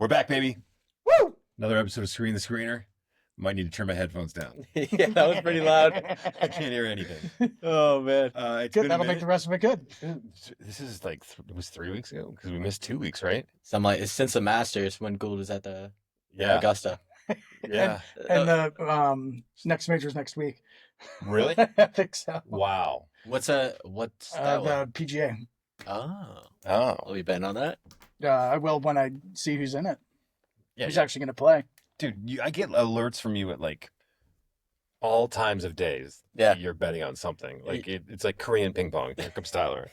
We're back, baby. Woo! Another episode of Screen the Screener. Might need to turn my headphones down. Yeah, that was pretty loud. I can't hear anything. Oh, man. It's Good. been a That'll make the minute. rest of it good. This is like it was 3 weeks ago because we missed 2 weeks, right? Something like it's since the Masters when Gould was at the Yeah, Augusta. yeah. And the next major's next week. Really? I think so. Wow. What's that one? The PGA. Oh, Oh, are we betting on that? I will when I see who's in it. yeah, Who's actually going to play. dude. I get alerts from you at like all times of days. Yeah. that you're betting on something. Like it's like Korean ping pong. Here comes Tyler.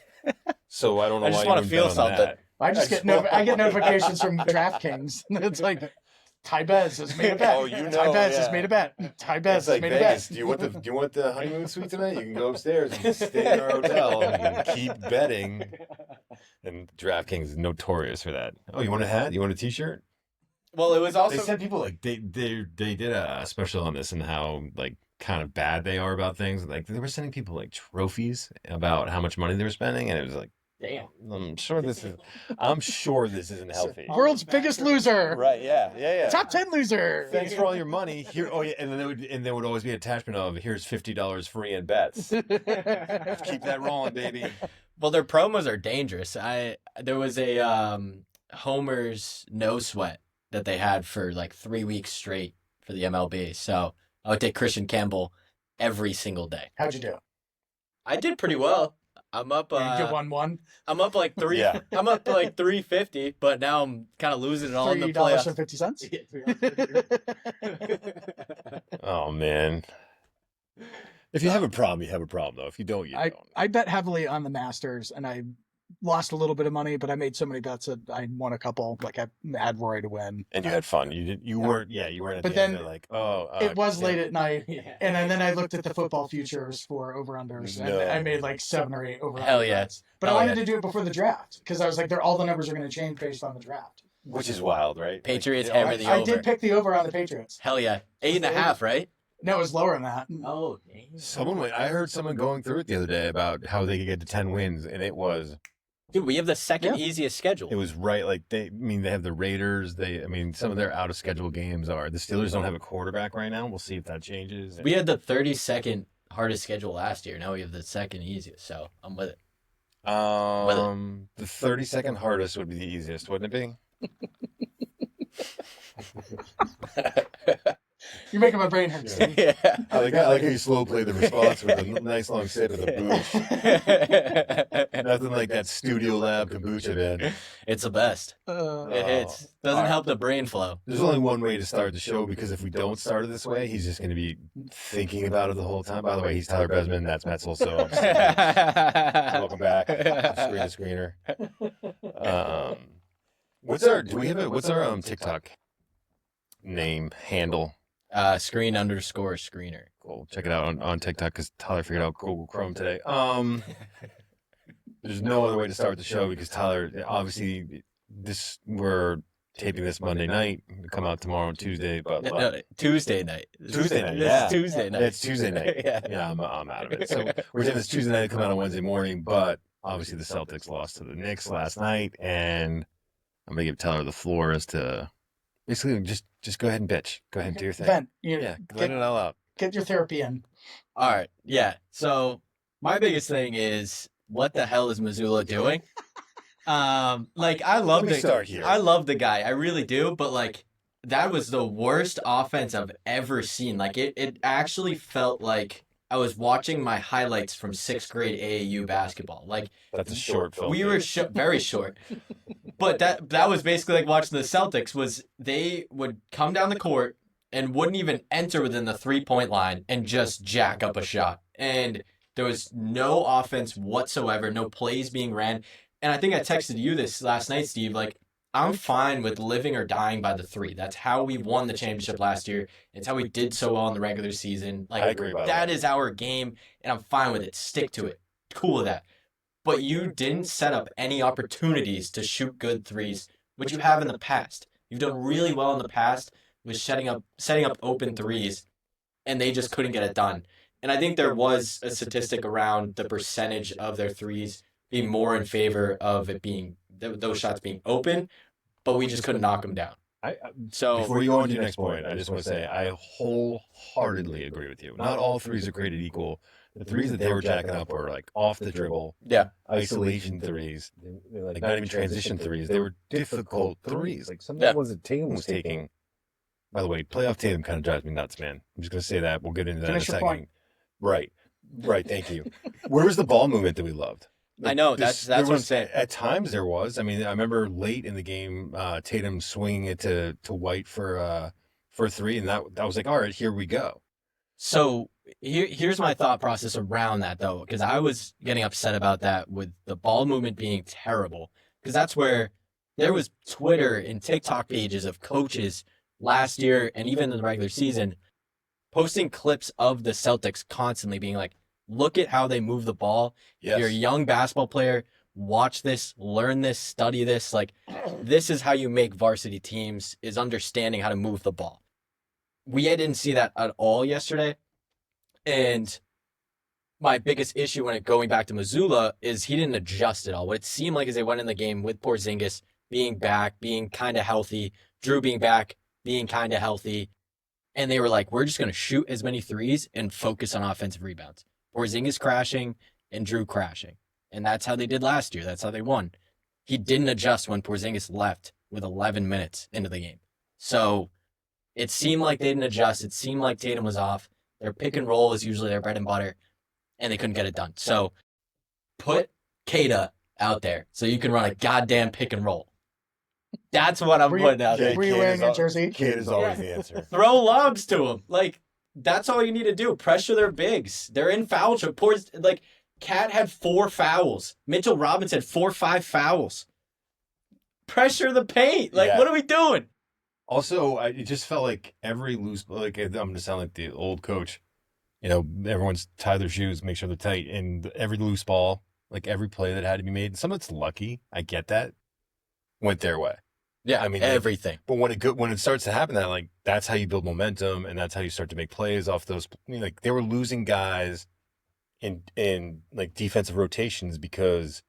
So I don't know I just why wanna you feel wouldn't bet on something. that. I just get I get notifications from DraftKings. It's like, Ty Bez has made a bet. Oh, you know, Ty Bez has yeah. made a bet. Ty Bez It's has like made a Vegas. bet. Do you want the honeymoon suite tonight? You can go upstairs and stay in our hotel and keep betting. And DraftKings is notorious for that. Oh, you want a hat? You want a T-shirt? Well, it was They also said people like they did a special on this and how like kind of bad they are about things. Like they were sending people like trophies about how much money they were spending, and it was like, damn. I'm sure this isn't healthy. World's biggest loser. Right? Yeah. Top 10 loser. Thanks for all your money. Here, oh yeah, and then there would always be an attachment of here's $50 free in bets. Keep that rolling, baby. Well, their promos are dangerous. There was a Homer's no sweat that they had for like 3 weeks straight for the MLB. So I would take Christian Campbell every single day. How'd you do? I did pretty well. I'm up. You get 1-1. I'm up like three. Yeah. I'm up to like 350, but now I'm kind of losing it all in the playoffs. $3.50. Oh man. If you have a problem, you have a problem though. If you don't, you don't. I bet heavily on the Masters, and I lost a little bit of money, but I made so many bets that I won a couple. Like I had Rory to win. And you had fun. You weren't at But the end then of like, it was yeah. late at night, and then I looked at the football futures for over-unders, and No. I made like 7 or 8 over-unders. Hell yeah. But Hell I wanted yeah. to do it before the draft, because I was like, all the numbers are going to change based on the draft. Which is wild, right? Patriots Like, hammer I- the I over. did pick the over on the Patriots. Hell yeah, 8.5, right? No, it was lower than that. Oh, I heard someone going through it the other day about how they could get to 10 wins, and it was dude, we have the second easiest schedule. right. Like they have the Raiders. Some of their out of schedule games are. The Steelers don't have a quarterback right now. We'll see if that changes. We had the 32nd hardest schedule last year. Now we have the second easiest, so I'm with it. The 32nd hardest would be the easiest, wouldn't it be? You're making my brain hurt. Steve. Yeah. I like how you slow play the response with a nice long sip of the booch. Nothing like that Studio Lab kombucha, man. It's the best. It hits. Doesn't help the brain flow. There's only one way to start the show, because if we don't start it this way, he's just going to be thinking about it the whole time. By the way, he's Tyler Besman. That's Metzel. So welcome back. Screen the Screener. What's our TikTok name handle? Screen_screener. Cool. Check it out on TikTok, because Tyler figured out Google Chrome today. There's no other way to start the show, because Tyler, obviously, we're taping this Monday night. It'll come out tomorrow, Tuesday. But No, Tuesday night. Tuesday night, This yeah. is Tuesday night. It's Tuesday night. Yeah. I'm out of it. So we're saying this Tuesday night to come out on Wednesday morning, but obviously the Celtics lost to the Knicks last night, and I'm gonna give Tyler the floor as to basically just go ahead and bitch. Go ahead and do your thing. Vent. Let it all out. Get your therapy in. All right. Yeah. So my biggest thing is, what the hell is Missoula doing? Like I love Let me start here. I love the guy. I really do. But like that was the worst offense I've ever seen. Like it actually felt like I was watching my highlights from 6th grade AAU basketball. Like That's a short film. we were very short. But that was basically like watching the Celtics. Was they would come down the court and wouldn't even enter within the 3-point line and just jack up a shot. And there was no offense whatsoever, no plays being ran. And I think I texted you this last night, Steve. Like, I'm fine with living or dying by the 3. That's how we won the championship last year. It's how we did so well in the regular season. Like, I agree, by the that way. is our game, and I'm fine with it. Stick to it. Cool with that. But you didn't set up any opportunities to shoot good threes, which you have in the past. You've done really well in the past with setting up open threes, and they just couldn't get it done. And I think there was a statistic around the percentage of their threes being more in favor of it being those shots being open. but we just couldn't knock them down. So Before you go on to your next point, I just want to say I wholeheartedly agree with you. Not all threes are created equal. The threes that they were jacking up were like off the dribble, isolation threes, they're like not even transition threes. They were difficult threes. Like some of the ones that Tatum was taking. By the way, playoff Tatum kind of drives me nuts, man. I'm just gonna say that. We'll get into that in a second. Point. Right. Thank you. Where was the ball movement that we loved? I know that's what I'm saying. At times there was. I mean, I remember late in the game, Tatum swinging it to White for a three, and that was like, all right, here we go. So here's my thought process around that, though, because I was getting upset about that with the ball movement being terrible, because that's where there was Twitter and TikTok pages of coaches last year and even in the regular season posting clips of the Celtics constantly being like, look at how they move the ball. Yes. If you're a young basketball player, watch this, learn this, study this. Like, this is how you make varsity teams, is understanding how to move the ball. We didn't see that at all yesterday. And my biggest issue when going back to Missoula is he didn't adjust at all. What it seemed like is they went in the game with Porzingis being back, being kind of healthy, Drew being back, being kind of healthy. And they were like, we're just going to shoot as many threes and focus on offensive rebounds. Porzingis crashing and Drew crashing. And that's how they did last year. That's how they won. He didn't adjust when Porzingis left with 11 minutes into the game. So it seemed like they didn't adjust. It seemed like Tatum was off. Their pick and roll is usually their bread and butter, and they couldn't get it done. So put Kata out there so you can run a goddamn pick and roll. That's what I'm putting out there. Were you wearing a jersey? Kid is always the answer. Throw lobs to him. Like, that's all you need to do. Pressure their bigs. They're in foul trouble. Like, Cat had 4 fouls. Mitchell Robbins had 4 or 5 fouls. Pressure the paint. Like, what are we doing? Also, it just felt like every loose, like I'm going to sound like the old coach, you know, everyone's tie their shoes, make sure they're tight, and every loose ball, like every play that had to be made, some of it's lucky, I get that, went their way. Yeah, I mean, everything. But when it starts to happen, that like that's how you build momentum, and that's how you start to make plays off those. I mean, like they were losing guys in like defensive rotations because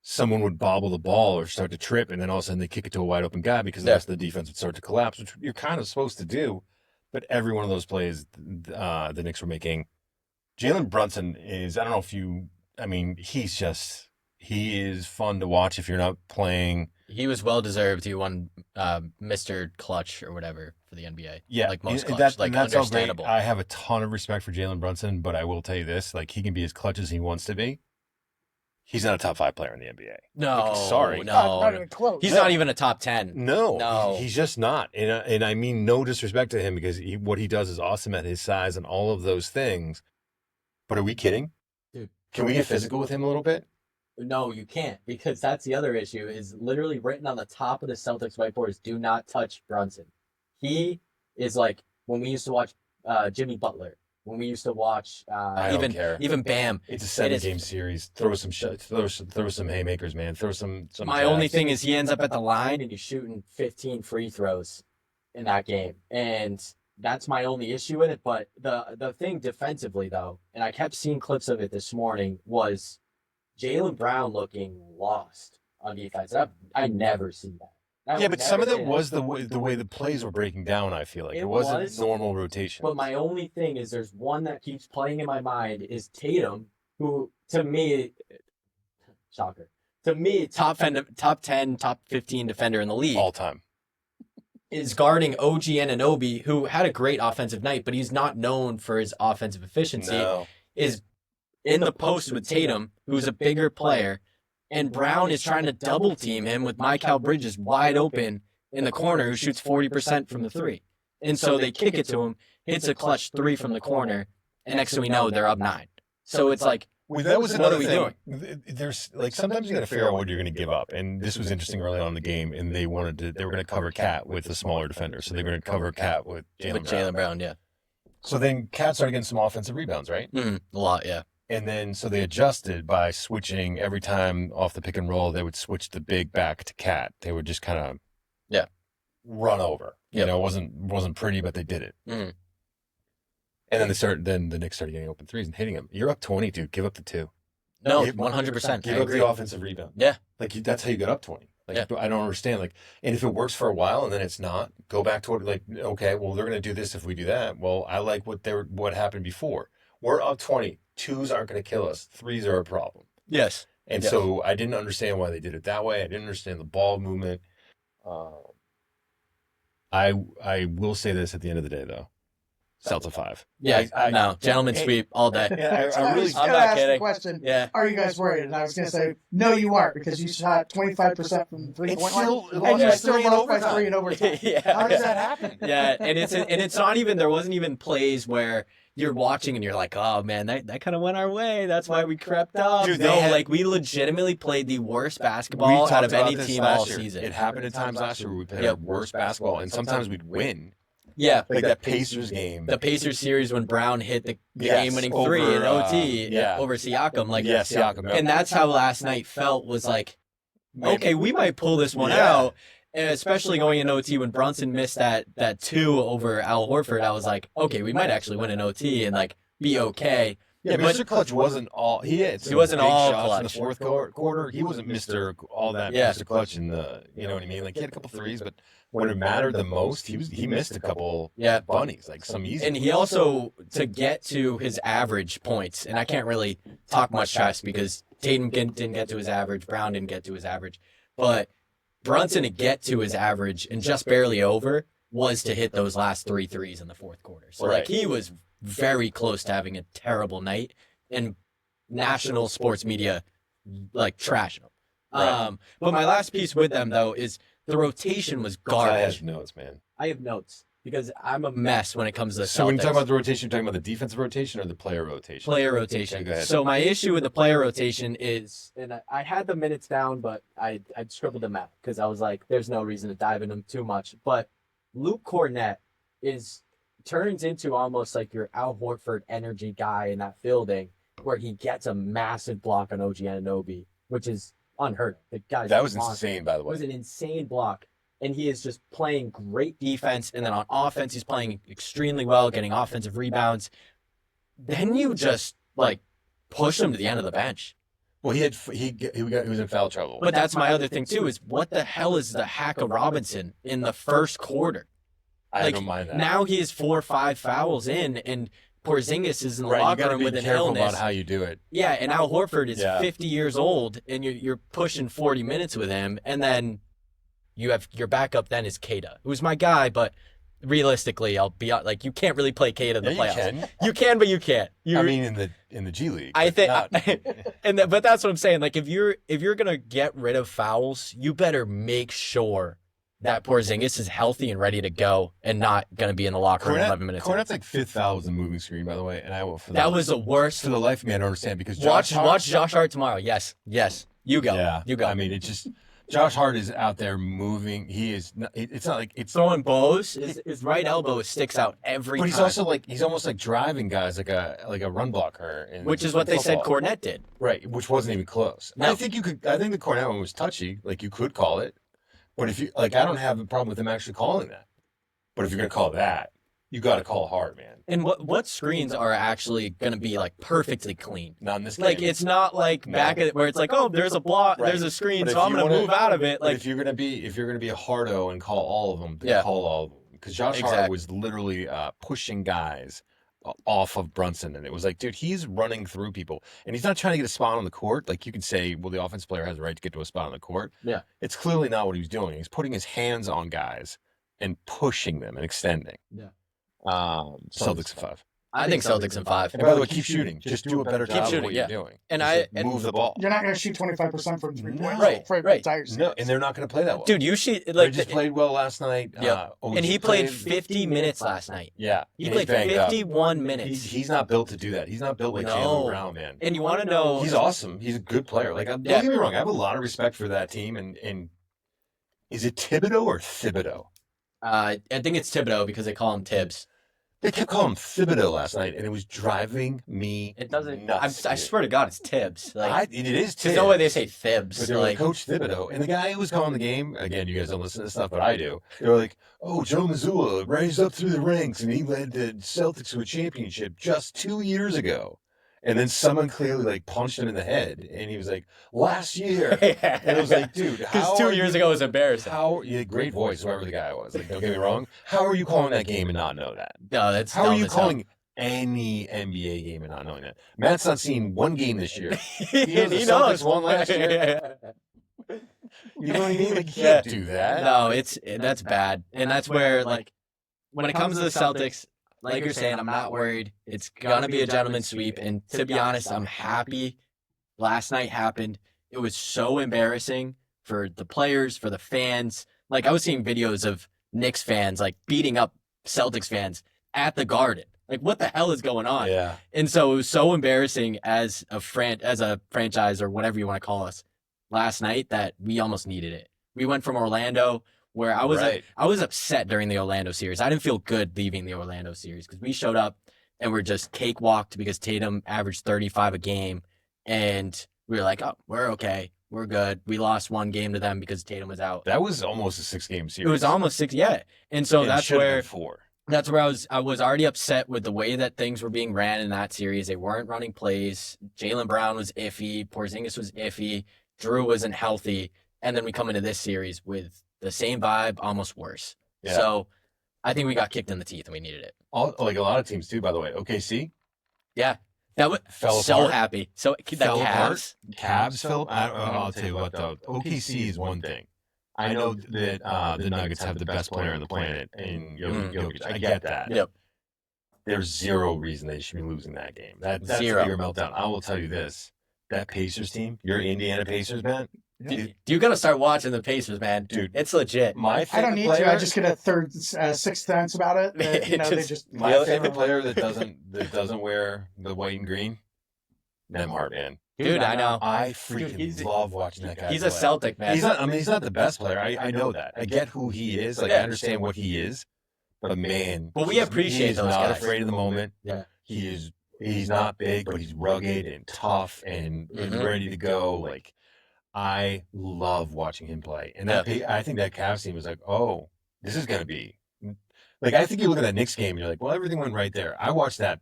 someone would bobble the ball or start to trip, and then all of a sudden they kick it to a wide open guy because the rest of the defense would start to collapse, which you're kind of supposed to do. But every one of those plays the Knicks were making, Jalen Brunson is, I don't know if you, I mean, he is fun to watch if you're not playing. He was well-deserved. He won Mr. Clutch or whatever for the NBA. Yeah. Like most clutch. Like, that's understandable. I have a ton of respect for Jalen Brunson, but I will tell you this, like he can be as clutch as he wants to be. He's not a top 5 player in the NBA. No, sorry. Not even close. He's not even a top 10. No. He's just not. And I mean no disrespect to him because what he does is awesome at his size and all of those things. But are we kidding? Dude, can we get physical with him a little bit? No, you can't, because that's the other issue, is literally written on the top of the Celtics whiteboard is do not touch Brunson. He is like, when we used to watch Jimmy Butler, when we used to watch even Bam. It's a 7-game series. Throw some throw some haymakers, man. Throw some My jabs. only thing is he ends up at the line and he's shooting 15 free throws in that game. And that's my only issue with it. But the thing defensively, though, and I kept seeing clips of it this morning, was Jaylen Brown looking lost on defense. I never seen that. Yeah, but some of it was the way the plays were breaking down, I feel like. It wasn't normal rotation. But my only thing is there's one that keeps playing in my mind is Tatum, who, to me, shocker, to me, top 10, top 15 defender in the league. All time. Is guarding OG Anunoby, who had a great offensive night, but he's not known for his offensive efficiency. No. Is in the post with Tatum, who's a bigger player, and Brown is trying to double team him with Mikal Bridges wide open in the corner, who shoots 40% from the 3. And so they kick it to him, hits a clutch 3 from the corner, and next thing we know, they're up 9. So it's like, that was what are we thing. doing? There's like sometimes you got to figure out what you're going to give up, and this was interesting early on in the game. And they were going to cover Cat with a smaller defender, so they were going to cover Cat with Jaylen Brown. Yeah. So then Cat started getting some offensive rebounds, right? A lot, yeah. And then so they adjusted by switching every time off the pick and roll. They would switch the big back to Cat. They would just kind of run over. You know, it wasn't pretty, but they did it. Mm-hmm. And then the Knicks started getting open threes and hitting them. You're up 20, dude. Give up the 2. No, 100%. Give up the offensive rebound. Yeah. Like that's how you got up 20. Like I don't understand. Like, and if it works for a while and then it's not, go back to what like okay, well they're gonna do this if we do that. Well, I like what happened before. We're up 20. Twos aren't gonna kill us. Threes are a problem. Yes. And so I didn't understand why they did it that way. I didn't understand the ball movement. I will say this at the end of the day though. Celtics 5. Yeah, no, gentleman sweep all day. Yeah, I really. I'm not ask kidding. the question. Yeah. Are you guys worried? And I was going to say, no, you aren't, because you shot 25% from the 3-point line, and lost you by still 3 in lost by overtime. 3 in overtime. Yeah. How does that happen? Yeah, and it's not even, there wasn't even plays where you're watching and you're like, oh man, that kind of went our way. That's why we crept up. Dude, no, they had- like we legitimately played the worst We basketball talked out of any about this team last all year. season. It happened at times last year where we played Yep. our worst basketball, and sometimes we'd win. Yeah, Like that Pacers game. the Pacers series when Brown hit the Yes, game-winning over, 3 in OT over Siakam. Like, yeah, Siakam. and that's how last night felt, was like, okay, we might pull this one Yeah. out. And especially going in OT when Brunson missed that 2 over Al Horford, I was like, okay, we might actually win in OT and like be okay. Yeah, but Mr. Clutch wasn't all. He had some He wasn't big all shots clutch. in the fourth quarter. He wasn't Mr. all that Yeah. Mr. Clutch in the. You know what I mean? Like he had a couple threes, but when it mattered the most, he missed a couple bunnies, like some easy. And he also, to get to his average points, and I can't really talk much trash because Tatum didn't get to his average, Brown didn't get to his average, but Brunson to get to his average and just barely over was to hit those last 3 threes in the fourth quarter. So like he was very close to having a terrible night, and national sports media like trashing him. Right. But my last piece with them though is the rotation was I garbage. have notes, man. I have notes because I'm a mess when it comes to the So when you Celtics. talk about the rotation, you're talking about the defensive rotation or the player rotation? Player rotation. Okay, go ahead. So my issue with the player rotation is, and I had the minutes down, but I scribbled them out because I was like, there's no reason to dive in them too much. But Luke Cornett turns into almost like your Al Horford energy guy in that fielding, where he gets a massive block on OG Anunoby, which is unheard of. The guy's That was a monster. insane, by the It was way. an insane block. And he is just playing great defense. And then on offense, he's playing extremely well, getting offensive rebounds. Then you just like push him to the end of the bench. Well, he was in foul trouble. But that's my other thing too, is what the hell is the hack of Robinson in the first quarter? I don't mind that. Now he has 4 or 5 fouls in, and Porzingis is in the Right, you locker got to room be with an careful illness. about how you do it. Yeah, and Al Horford is Yeah. 50 years old, and you're pushing 40 minutes with him, and then you have your backup then is Keita, who's my guy, but realistically, I'll be like, you can't really play Keita in the Yeah, playoffs. you can. You can, but you can't. I mean, in the G League. I but think, not- but that's what I'm saying. Like, if you're gonna get rid of fouls, you better make sure that Porzingis is healthy and ready to go, and not gonna be in the locker room 11 minutes. Cornett's like 5th foul was a moving screen, by the way, and I will for That was the worst. for the life of me. I don't understand because Watch Hart, Josh Hart tomorrow. Yes. You go. Yeah, You go. I mean, it's just Josh Hart is out there moving. He is. It's not like it's. Throwing bows, his right elbow sticks out every But time. he's also like he's almost like driving guys like a run blocker, which is what they said football. Cornette did. Right, which wasn't even close. No. I think the Cornette one was touchy. Like you could call it, but if you like, I don't have a problem with him actually calling that. But if you're gonna call that, you got to call hard, man. And what screens are actually going to be like perfectly clean? Not in this game. Like, it's not like No. back at where it's like, oh, there's a block, Right. there's a screen, But so if I'm you going to wanna- move out of it. But Like, if you're gonna be a hardo and call all of them, then Yeah. call all of them. Because Josh Hart Exactly. was literally pushing guys off of Brunson, and it was like, dude, he's running through people, and he's not trying to get a spot on the court. Like you could say, well, the offense player has a right to get to a spot on the court. Yeah. It's clearly not what he was doing. He's putting his hands on guys and pushing them and extending. Yeah. Celtics 5. I think Celtics in 5. And by the way, keep shooting. Just do a better Keep job of shooting, what yeah. you're doing. And Just, I- move the ball. You're not going to shoot 25% from 3 points Right, for the right. entire series. No, and they're not going to play that well. Dude, you should They like, just played well last night. Yep. OG and he played 50 minutes last night. Yeah, He and played banged up. 51 minutes. He's not built to do that. He's not built like No. Jalen Brown, man. And you want to know? He's awesome. He's a good player. Like, don't Yeah. get me wrong. I have a lot of respect for that team. And is it Thibodeau or Thibodeau? I think it's Thibodeau because they call him Tibbs. They kept calling him Thibodeau last night, and it was driving me It doesn't. nuts. I swear to God, it's Tibbs. Like, it is there's Tibbs. no way they say Thibs. But they were Like, like, Coach Thibodeau. And the guy who was calling the game, again, you guys don't listen to this stuff, but I do. They were like, oh, Joe Mazzulla raised up through the ranks, and he led the Celtics to a championship just 2 years ago. And then someone clearly like punched him in the head, and he was like, "Last year," and it was like, "Dude, because 2 years ago was embarrassing. How great voice, whoever the guy was. Like, don't get me wrong. How are you calling that game and not know that? No, that's How are dumb you as hell. calling any NBA game and not knowing that? Matt's not seen one game this year. And the Celtics won last year. You know what I mean? Like, you can't do that. No, that's bad, and that's where like when it comes to the Celtics, like you're saying, I'm not worried. It's gonna be a gentleman's sweep, and to be honest, I'm happy. Last night happened. It was so embarrassing for the players, for the fans. Like I was seeing videos of Knicks fans like beating up Celtics fans at the Garden. Like what the hell is going on? Yeah. And so it was so embarrassing as a franchise or whatever you want to call us last night that we almost needed it. We went from Orlando where I was upset during the Orlando series. I didn't feel good leaving the Orlando series because we showed up and we're just cakewalked because Tatum averaged 35 a game, and we were like, oh, we're okay, we're good. We lost one game to them because Tatum was out. That was almost a 6-game series. It was almost 6, yeah. And so that's where 4. That's where I was already upset with the way that things were being ran in that series. They weren't running plays. Jaylen Brown was iffy. Porzingis was iffy. Drew wasn't healthy. And then we come into this series with the same vibe, almost worse. Yeah. So I think we got kicked in the teeth and we needed it. Like a lot of teams too, by the way. OKC Yeah. That was fell so apart. happy. So the Fell apart. Cavs. Cavs fell. I'll tell you what though. OKC is one thing. I know that the Nuggets have the best player on the planet in Jokic. I get that. Yep. There's zero reason they should be losing that game. That's Zero. a bigger meltdown. I will tell you this. That Pacers team, your Indiana Pacers, man. You got to start watching the Pacers, man. Dude. It's legit. My I favorite don't need player, to. I just get a third, sixth sense about it. They just my favorite player that doesn't wear the white and green, Nemhart, man. Dude, I know. I freaking love watching that guy. He's a play. Celtic, man. He's not. I mean, he's not the best player. I know that. I get who he is. Like I understand what he is. But man, But we appreciate he's those not guys. afraid of the moment. Yeah. He's not big, but he's rugged and tough and ready to go. Like I love watching him play. And I think that Cavs team was like, oh, this is gonna be like I think you look at that Knicks game and you're like, well, everything went right there. I watched that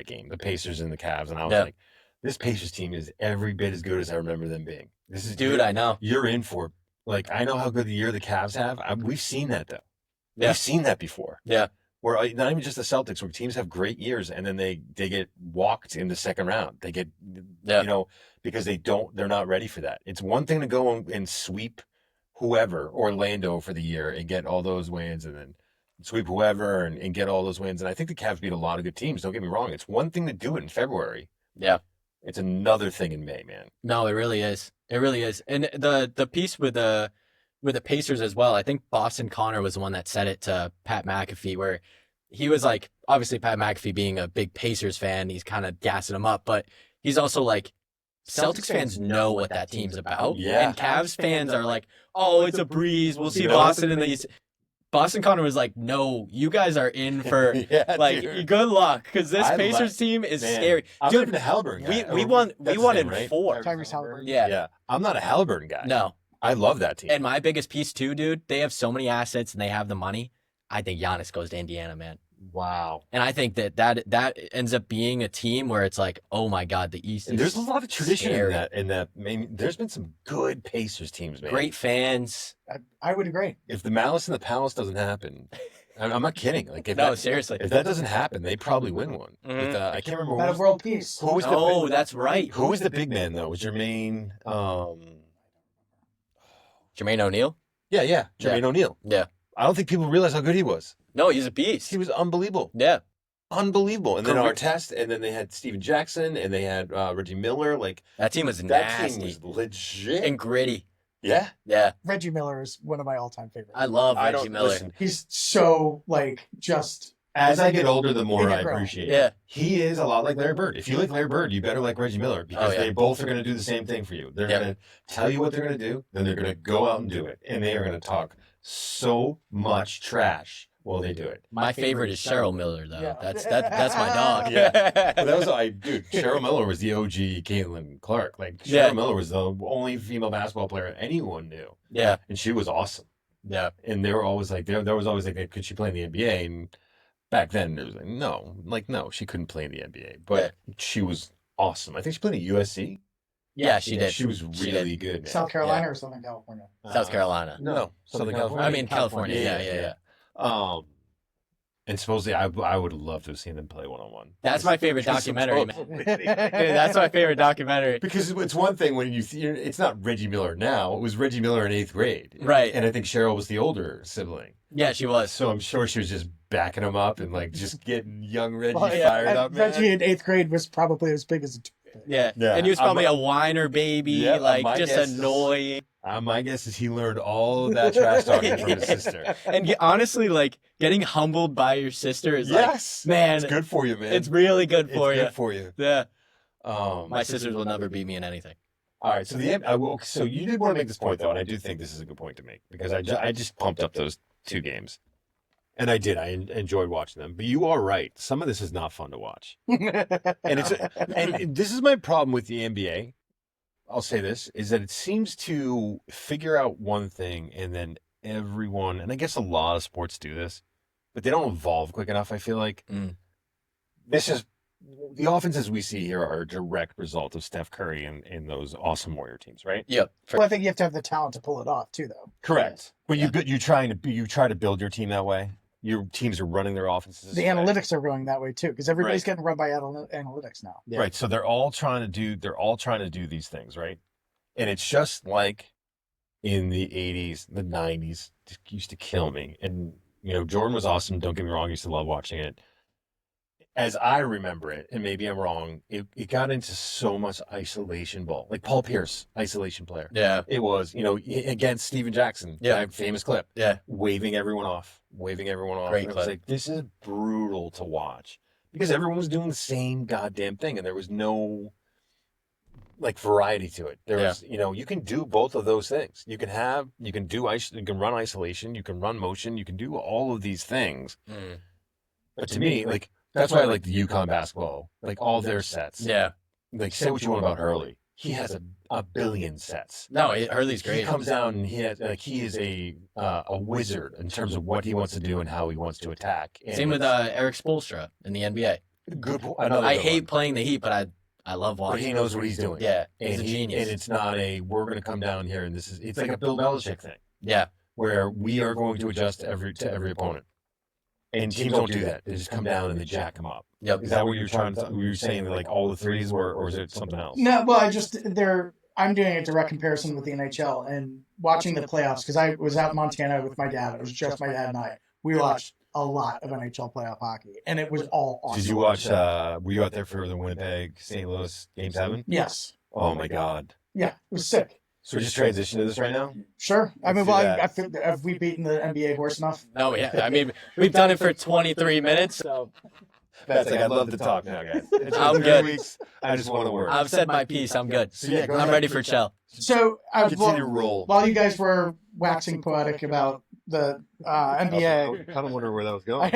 game, the Pacers and the Cavs, and I was like, this Pacers team is every bit as good as I remember them being. This is Dude, I know. You're in for like I know how good the year the Cavs have. We've seen that though. Yeah. We've seen that before. Yeah. Where not even just the Celtics, where teams have great years and then they get walked in the second round. They get because they're not ready for that. It's one thing to go and sweep whoever, Orlando for the year and get all those wins and then sweep whoever and get all those wins. And I think the Cavs beat a lot of good teams. Don't get me wrong. It's one thing to do it in February. Yeah. It's another thing in May, man. No, it really is. It really is. And the piece with the Pacers as well, I think Boston Connor was the one that said it to Pat McAfee, where he was like, obviously Pat McAfee being a big Pacers fan, he's kind of gassing him up, but he's also like, Celtics fans know what that team's about. Yeah. And Cavs fans are like, oh, it's a breeze. We'll see Boston in the East. Boston Connor was like, no, you guys are in for good luck because this Pacers team is scary. I'm not even a Halliburton guy. We won in 4. Tyrese Halliburton. Yeah. I'm not a Halliburton guy. No. I love that team. And my biggest piece too, dude, they have so many assets and they have the money. I think Giannis goes to Indiana, man. Wow. And I think that ends up being a team where it's like, oh my God, the East is there's a lot of tradition scary. in that. Maybe there's been some good Pacers teams, man. Great fans. I would agree. If the Malice in the Palace doesn't happen, I'm not kidding. Like Seriously. if that doesn't happen, they probably win one. Mhm. With, I can't remember Out of world peace. who was Oh, that's right. Who was the big man though? Was Jermaine? Jermaine O'Neal? Yeah, Jermaine O'Neal. Yeah. I don't think people realize how good he was. No, he's a beast. He was unbelievable. Yeah. Unbelievable. And then Correct. our test, and then they had Steven Jackson, and they had Reggie Miller. Like That team was that nasty team was legit. and gritty. Yeah. Yeah. Reggie Miller is one of my all-time favorites. I love I Reggie don't Miller. listen. He's so just. As I get older, the more Yeah, I bro. appreciate it. Yeah. He is a lot like Larry Bird. If you like Larry Bird, you better like Reggie Miller because Oh, yeah. they both are going to do the same thing for you. They're Yeah. going to tell you what they're going to do, then they're going to go out and do it. And they are going to talk so much trash while they do it. My favorite is Cheryl Miller, though. Yeah. That's my dog. Yeah. But that was dude. Cheryl Miller was the OG Caitlin Clark. Like Cheryl Yeah. Miller was the only female basketball player anyone knew, Yeah. and she was awesome. Yeah. And they were always like, there was always like, could she play in the NBA? And back then, it was like, no, she couldn't play in the NBA, but she was awesome. I think she played at USC. Yeah, she did. She was She really good. Man. South Carolina or Southern California? South Carolina. No, Southern California. I mean, California. Yeah. And supposedly, I would love to have seen them play one-on-one. That's my favorite documentary, man. Dude, that's my favorite documentary. Because it's one thing when it's not Reggie Miller now. It was Reggie Miller in 8th grade. Right. And I think Cheryl was the older sibling. Yeah, she was. So I'm sure she was just backing him up and like just getting young Reggie Well, yeah, fired up, man. Reggie in 8th grade was probably as big as a Yeah. Yeah. And he was probably a whiner baby, Yeah, like my just guess is- annoying. My guess is he learned all of that trash talking from his sister. And honestly, like getting humbled by your sister is Yes. like, man, It's good for you, man. it's really good for It's you. good for you. Yeah. My My sisters will never beat me in anything. All right, so you did want to make this point though, and I do think this is a good point to make because I just pumped up those 2 games, and I did. I enjoyed watching them. But you are right. Some of this is not fun to watch, and this is my problem with the NBA. I'll say this is that it seems to figure out one thing, and then everyone, and I guess a lot of sports do this, but they don't evolve quick enough. I feel like this is. The offenses we see here are a direct result of Steph Curry and those awesome Warrior teams, right? Yep. Well, I think you have to have the talent to pull it off too, though. Correct. But Yeah. you try to build your team that way. Your teams are running their offenses. The this way. analytics are going that way too, because everybody's Right. getting run by analytics now. Yeah. Right. So they're all trying to do these things, right? And it's just like in the 80s, the 90s, it used to kill me. And Jordan was awesome, don't get me wrong, I used to love watching it. As I remember it, and maybe I'm wrong, it got into so much isolation ball. Like Paul Pierce, isolation player. Yeah. It was, against Steven Jackson. Yeah. That famous clip. Yeah. Waving everyone off. Great And it was clip. like, this is brutal to watch because everyone was doing the same goddamn thing, and there was no like variety to it. There was, you can do both of those things. You can run isolation, you can run motion, you can do all of these things. But to me, like that's why I like the UConn basketball, like all their sets. Yeah. Like say what you want about Hurley, he has a billion sets. No, Hurley's He great. comes down and he is a wizard in terms of what he wants to do and how he wants to attack. And Same with Eric Spoelstra in the NBA. good. I hate playing the Heat, but I love but watching. he knows what he's doing. Yeah, and he's a genius. And it's not we're going to come down here and it's like a Bill Belichick thing Yeah. where we are going to adjust to every opponent. And teams don't do that. They just come down and they jack them up. Yep. Is that what were you saying that like all the threes or is it something else? No, well, I'm doing a direct comparison with the NHL and watching the playoffs because I was out in Montana with my dad. It was just my dad and I. We watched a lot of NHL playoff hockey, and it was all awesome. Did you watch? Were you out there for the Winnipeg St. Louis Game 7? Yes. Oh my God. Yeah, it was sick. So we just transition to this right now. Sure. I mean, Let's do well, that. I feel, have we beaten the NBA horse enough? No, yeah. I mean, we've done it for 23 minutes, so That's like I'd love to talk now, guys. It's I'm been 3 good. weeks. I just want to work. I've said my piece. I'm good. So, yeah, go I'm ahead. ready for chill. So, Continue to roll. while you guys were waxing poetic about the NBA, I kind of wonder where that was going.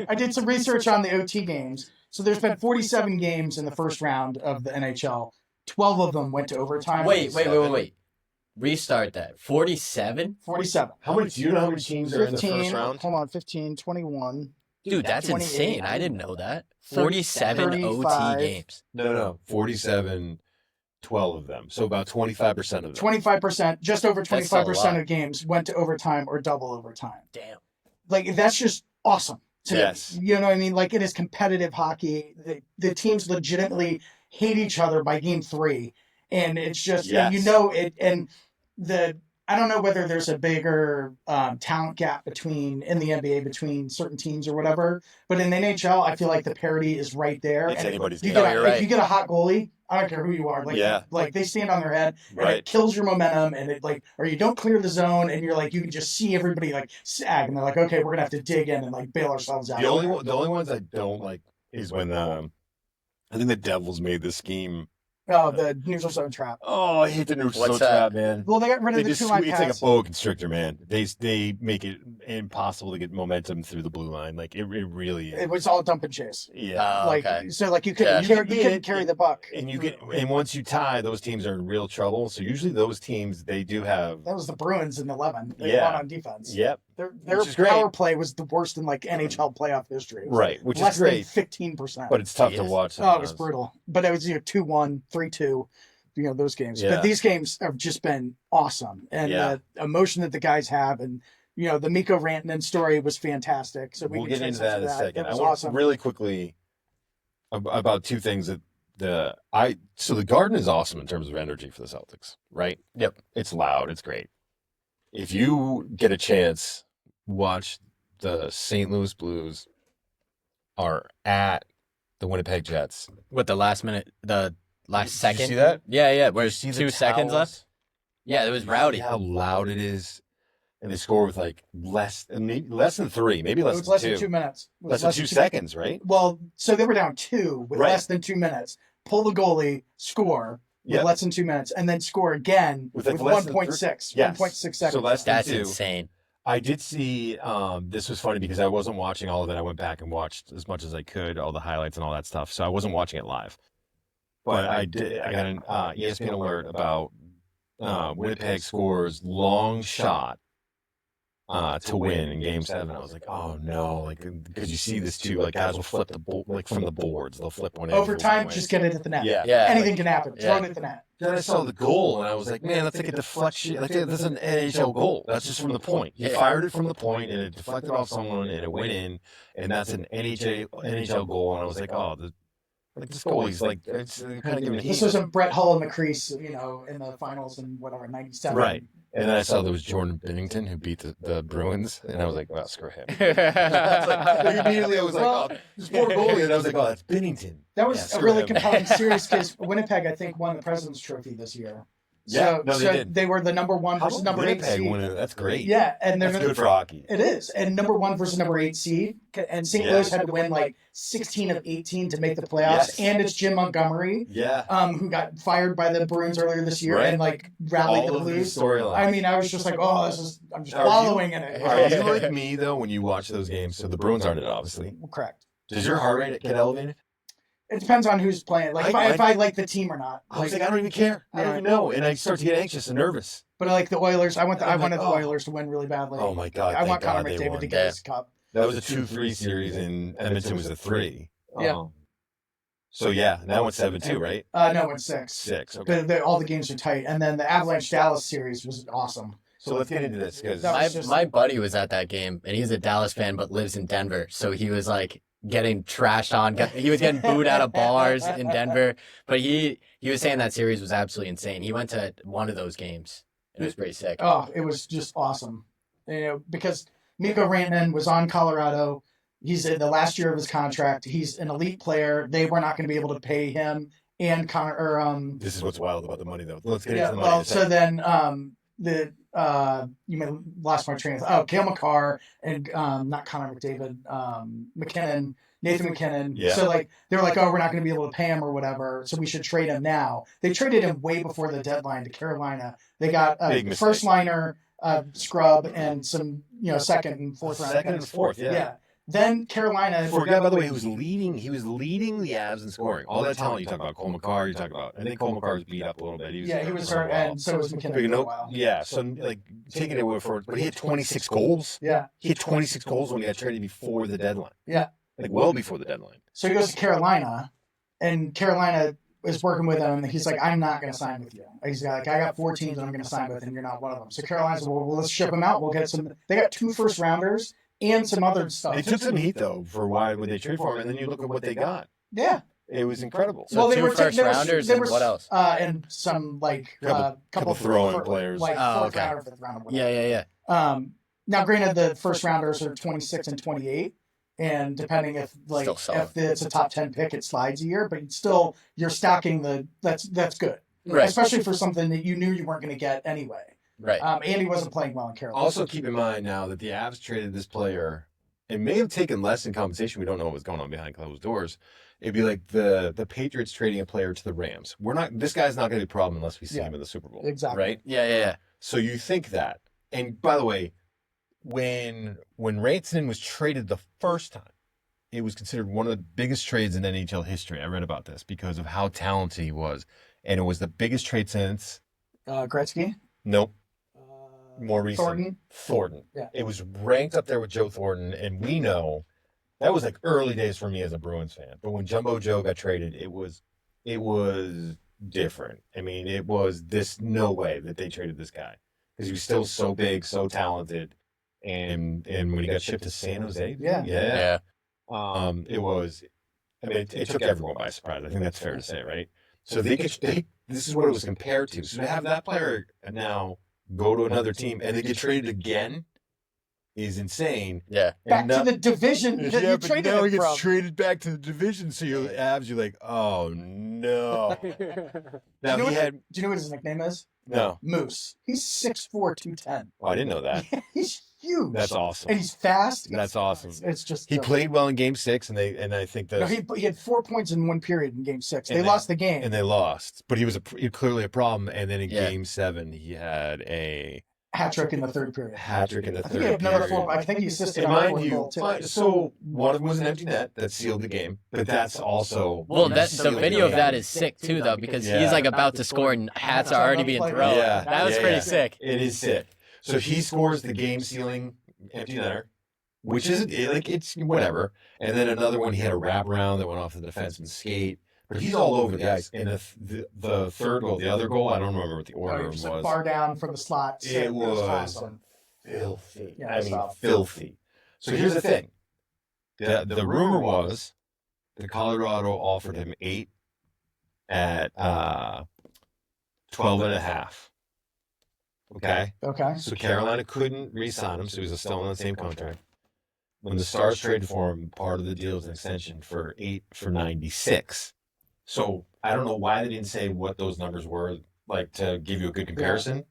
I did some research on the OT games. So there's been 47 games in the first round of the NHL. 12 of them went to overtime. Wait. Restart that. 47? 47. How many? Do you know how many teams are in the 15, first round? hold on, 15, 21. Dude, that's 28. insane. I didn't know that. 47 35. OT games. No. 47, 12 of them. So about 25% of them. 25%, just over That's a 25% lot. of games went to overtime or double overtime. Damn. Like, that's just awesome. to me. Yes. You know what I mean? Like, it is competitive hockey. The teams legitimately hate each other by game 3. And it's just, Yes. you know, it, and I don't know whether there's a bigger talent gap in the NBA between certain teams or whatever, but in the NHL, I feel like the parity is right there. It's And anybody's you game. get you're if right. you get a hot goalie, I don't care who you are. Like, Yeah. like they stand on their head and Right. it kills your momentum and it or you don't clear the zone and you're like, you can just see everybody like sag and they're like, okay, we're going to have to dig in and like bail ourselves out. The only ones I don't like is when I think the Devils made this scheme. Oh, the neutral zone trap. Oh, I hate the neutral What's zone that? trap, man. Well, they got rid of They the just 2-line it's like a pass. boa constrictor, man. They make it impossible to get momentum through the blue line. Like it really is. It was all dump and chase. Yeah. Oh, Like okay. so, like you Yeah. couldn't you couldn't carry the buck. and once you tie, those teams are in real trouble. So usually those teams they do have. That was the Bruins in 11. They Yeah. won on defense. Yep. Their Which is great. power play was the worst in like NHL playoff history. It was Right, which less is great. than 15%. But it's tough to Yes. watch. Oh, it was sometimes. brutal. But it was 2-1, 3-2, those games. Yeah. But these games have just been awesome. And Yeah. the emotion that the guys have, and the Mikko Rantanen story was fantastic. So We'll can get trace into that in a that. second. It I was want awesome. really quickly about two things so the Garden is awesome in terms of energy for the Celtics, right? Yep. It's loud, it's great. If you get a chance, watch the St. Louis Blues are at the Winnipeg Jets. With the last second. Did you see that? Yeah. Did you Where's see the 2 seconds towels? left? Yeah, it was rowdy. How loud it is. And they score with like less than 3, maybe It less was than less 2. than 2 minutes. It was Less than 2 seconds, right? Well, so they were down 2 with Right. less than 2 minutes. Pull the goalie, score with Yep. less than 2 minutes, and then score again With, with like, less than 1.6. Yes. 1.6 seconds. So less than That's 2. insane. I did see, this was funny because I wasn't watching all of it. I went back and watched as much as I could, all the highlights and all that stuff. So I wasn't watching it live. But I got an ESPN alert about Winnipeg scores long shot to win in Game 7. I was like, oh no, like because you see this too, like guys will flip from the boards, they'll flip one in. Overtime, just get it at the net. Yeah. Yeah. Anything can happen. Yeah. Throw it at the net. Then I saw the goal and I was like, man, that's like a deflection. Like that's an NHL goal. That's just from the point. He Yeah. fired it from the point and it deflected off someone and it went in, and that's an NHL goal. And I was like, oh, this goalie's like it's kind of giving This heat. was a Brett Hull and McCrease, in the finals in whatever, 97. Right. And then I saw there was Jordan Binnington who beat the Bruins, and I was like, well, screw him. Immediately I was like, oh, this poor goalie, and I was like, oh, that's Binnington. That was Yeah, a screw really him. compelling series because Winnipeg, I think, won the President's Trophy this year. Yeah, So, no, they did. they were the number 1 How versus about number 8 Winnipeg seed. winning? That's great. Yeah, and they're That's good for hockey. It is. And number 1 versus number 8 seed. And St. Yeah. Louis had to win like 16 of 18 to make the playoffs. Yes. And it's Jim Montgomery, Yeah. who got fired by the Bruins earlier this year Right. and like rallied All the of these Blues. storylines. I mean, I was just like, I'm just Are you- following in it. Are you like me though when you watch those games? So the Bruins aren't in it, obviously. Correct. Does your heart rate get elevated? It depends on who's playing. Like if I like the team or not. I was like, I don't even care. I don't even know, and I start to get anxious and nervous. But like the Oilers, I wanted I'm the like, Oilers to win really badly. Oh my God! I thank want Connor God they McDavid won. to get his cup. That was a 2-3 series, and Edmonton was a 3. Yeah. So yeah, now it's 7-2, right? No, it's 6. 6. Okay. But all the games are tight, and then the Avalanche Dallas series was awesome. So let's get into this because That My was just- my buddy was at that game, and he's a Dallas fan but lives in Denver. So he was like getting trashed on. He was getting booed out of bars in Denver. But he was saying that series was absolutely insane. He went to one of those games. It was pretty sick. Oh, it was just awesome. Because Mikko Rantanen was on Colorado. He's in the last year of his contract. He's an elite player. They were not going to be able to pay him and Connor this is what's wild about the money, though. Let's get yeah. into the money. Well, so then lost my train of thought. Oh, Cale McCarr and not Connor McDavid, McKinnon, Nathan McKinnon. Yeah. So like they were like, oh, we're not going to be able to pay him or whatever, so we should trade him now. They traded him way before the deadline to Carolina. They got a Big mistake. first liner, scrub, and some second and fourth round. Second and picks. fourth, yeah. Then Carolina. For a guy, by the way, who was leading, he was leading the Avs in scoring. All that talent you talk about, Cole McCarr, you talk about. I think Cole McCarr was beat up a little bit. He was hurt, and so was McKinnon. But, for a while. yeah, so like taking it away for, but he had 26 goals. Yeah. He had 26 goals when he got traded before the deadline. Yeah. Like well before the deadline. So he goes to Carolina, and Carolina is working with him, and he's like, I'm not going to sign with you. He's like, I got 4 teams I'm going to sign with, and you're not one of them. So Carolina's like, well, let's ship him out. We'll get some. They got 2 first rounders and some other stuff. They took some heat though for why would they trade for him, and then you look at what they got. Yeah. It was incredible. So they 2 were first rounders and what else? And some like Couple throwing players. like Oh, fourth okay. rounder, fifth rounder. Whatever. Yeah. Now, granted, the first rounders are 26 and 28, and depending if Still solid. if it's a top 10 pick, it slides a year. But it's still you're stocking that's good, Right. especially for something that you knew you weren't going to get anyway. Right. And he wasn't playing well in Carolina. Also, keep in mind now that the Avs traded this player. It may have taken less in compensation. We don't know what was going on behind closed doors. It'd be like the Patriots trading a player to the Rams. This guy's not going to be a problem unless we see him in the Super Bowl. Exactly. Right? Yeah. So you think that. And by the way, when Rantanen was traded the first time, it was considered one of the biggest trades in NHL history. I read about this because of how talented he was. And it was the biggest trade since. Gretzky. Nope. more recent. Thornton. Yeah. It was ranked up there with Joe Thornton, and we know that was like early days for me as a Bruins fan. But when Jumbo Joe got traded, it was different. I mean, it was no way that they traded this guy because he was still so big, so talented, and when he got shipped to San Jose, Yeah. it was. I mean, it took everyone by surprise. I think that's fair to say, right? So this is what it was compared to. So to have that player now go to another team and they get traded again is insane. Yeah. Back to the division that you traded now him he gets from. traded back to the division. So your Avs, you're like, oh no. Now Do he had you know what his nickname is? no. Moose. He's 6'4", 210. Oh, I didn't know that. He's huge. That's awesome. And he's fast. That's awesome. It's just He played well in Game 6, and I think that he had 4 points in one period in Game 6. They And lost the game. and they lost, but he was clearly a problem. And then in Yeah. Game 7, he had a Hat trick in the third period. hat trick in the I think he had third another period. 4. I think he assisted And on a mind fourth you, goal too. so one of them was an empty net that sealed the game, but that's also Well, the sealed video of game. that is sick too, though, because Yeah. he's like about to score and hats are already being thrown. Yeah. That was Yeah, pretty yeah. sick. It is sick. So he scores the game-sealing empty netter, which is like it's whatever. And then another one, he had a wraparound that went off the defenseman's skate. But he's all over the ice. And the third goal, the other goal, I don't remember what the order Just was. a bar down from the slot. It was awesome. filthy. Yeah, I mean, stop. filthy. So here's the thing. The rumor was that Colorado offered him 8 at 12 and a half. Okay? Okay. So Carolina couldn't re-sign him, so he was still on the same contract. When the Stars traded for him, part of the deal was an extension for 8 for 96. So I don't know why they didn't say what those numbers were, like to give you a good comparison.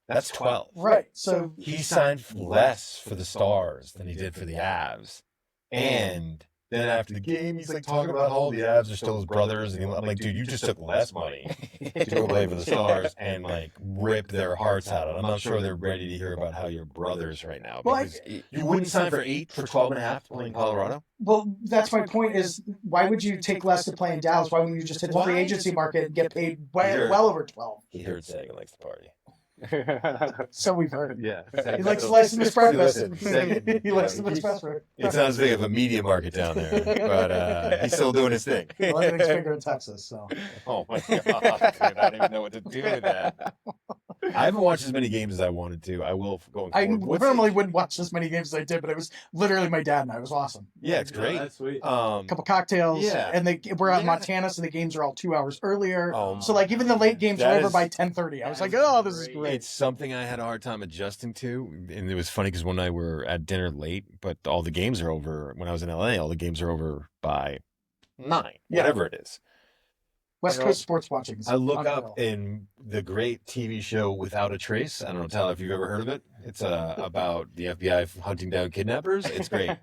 That's 12. Right. So He signed less for the Stars than he did for the Avs. And then after the game, he's like talking about how the Avs are still his brothers. And I'm like, dude, you just took less money to go play for the Stars and like rip their hearts out. I'm not sure they're ready to hear about how you're brothers right now. Well, Because you wouldn't sign for 8 for 12 and a half to play in Colorado? Well, that's my point is, why would you take less to play in Dallas? Why wouldn't you just hit the free agency market and get paid well over 12? He heard Sagan likes to party. So we've heard. Yeah. He likes to listen to breakfast. Sagan, He likes to express. It's not as big of a media market down there, but he's still doing his thing. Well, everything's bigger in Texas, so. Oh my god, dude, I don't even know what to do with that. I haven't watched as many games as I wanted to. I will going I forward. normally wouldn't watch as many games as I did, but it was literally my dad and I. It was awesome. Yeah, it's great. That's sweet. A couple cocktails, Yeah. and we're out in Yeah. Montana, so the games are all 2 hours earlier. So my like even the late games That were over is- by 10:30. I was like, that is oh, this is great. great. It's something I had a hard time adjusting to, and it was funny because one night we were at dinner late, but all the games are over. When I was in LA, all the games are over by 9, Yeah. whatever it is. West Coast sports watching. is I look unreal. up in the great TV show Without a Trace. I don't know, Tyler, if you've ever heard of it. It's about the FBI hunting down kidnappers. It's great.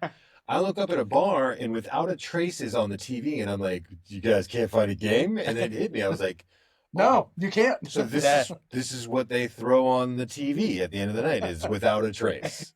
I look up at a bar, and Without a Trace is on the TV, and I'm like, you guys can't find a game? And then it hit me. I was like, No, you can't. so this is what they throw on the TV at the end of the night is Without a Trace.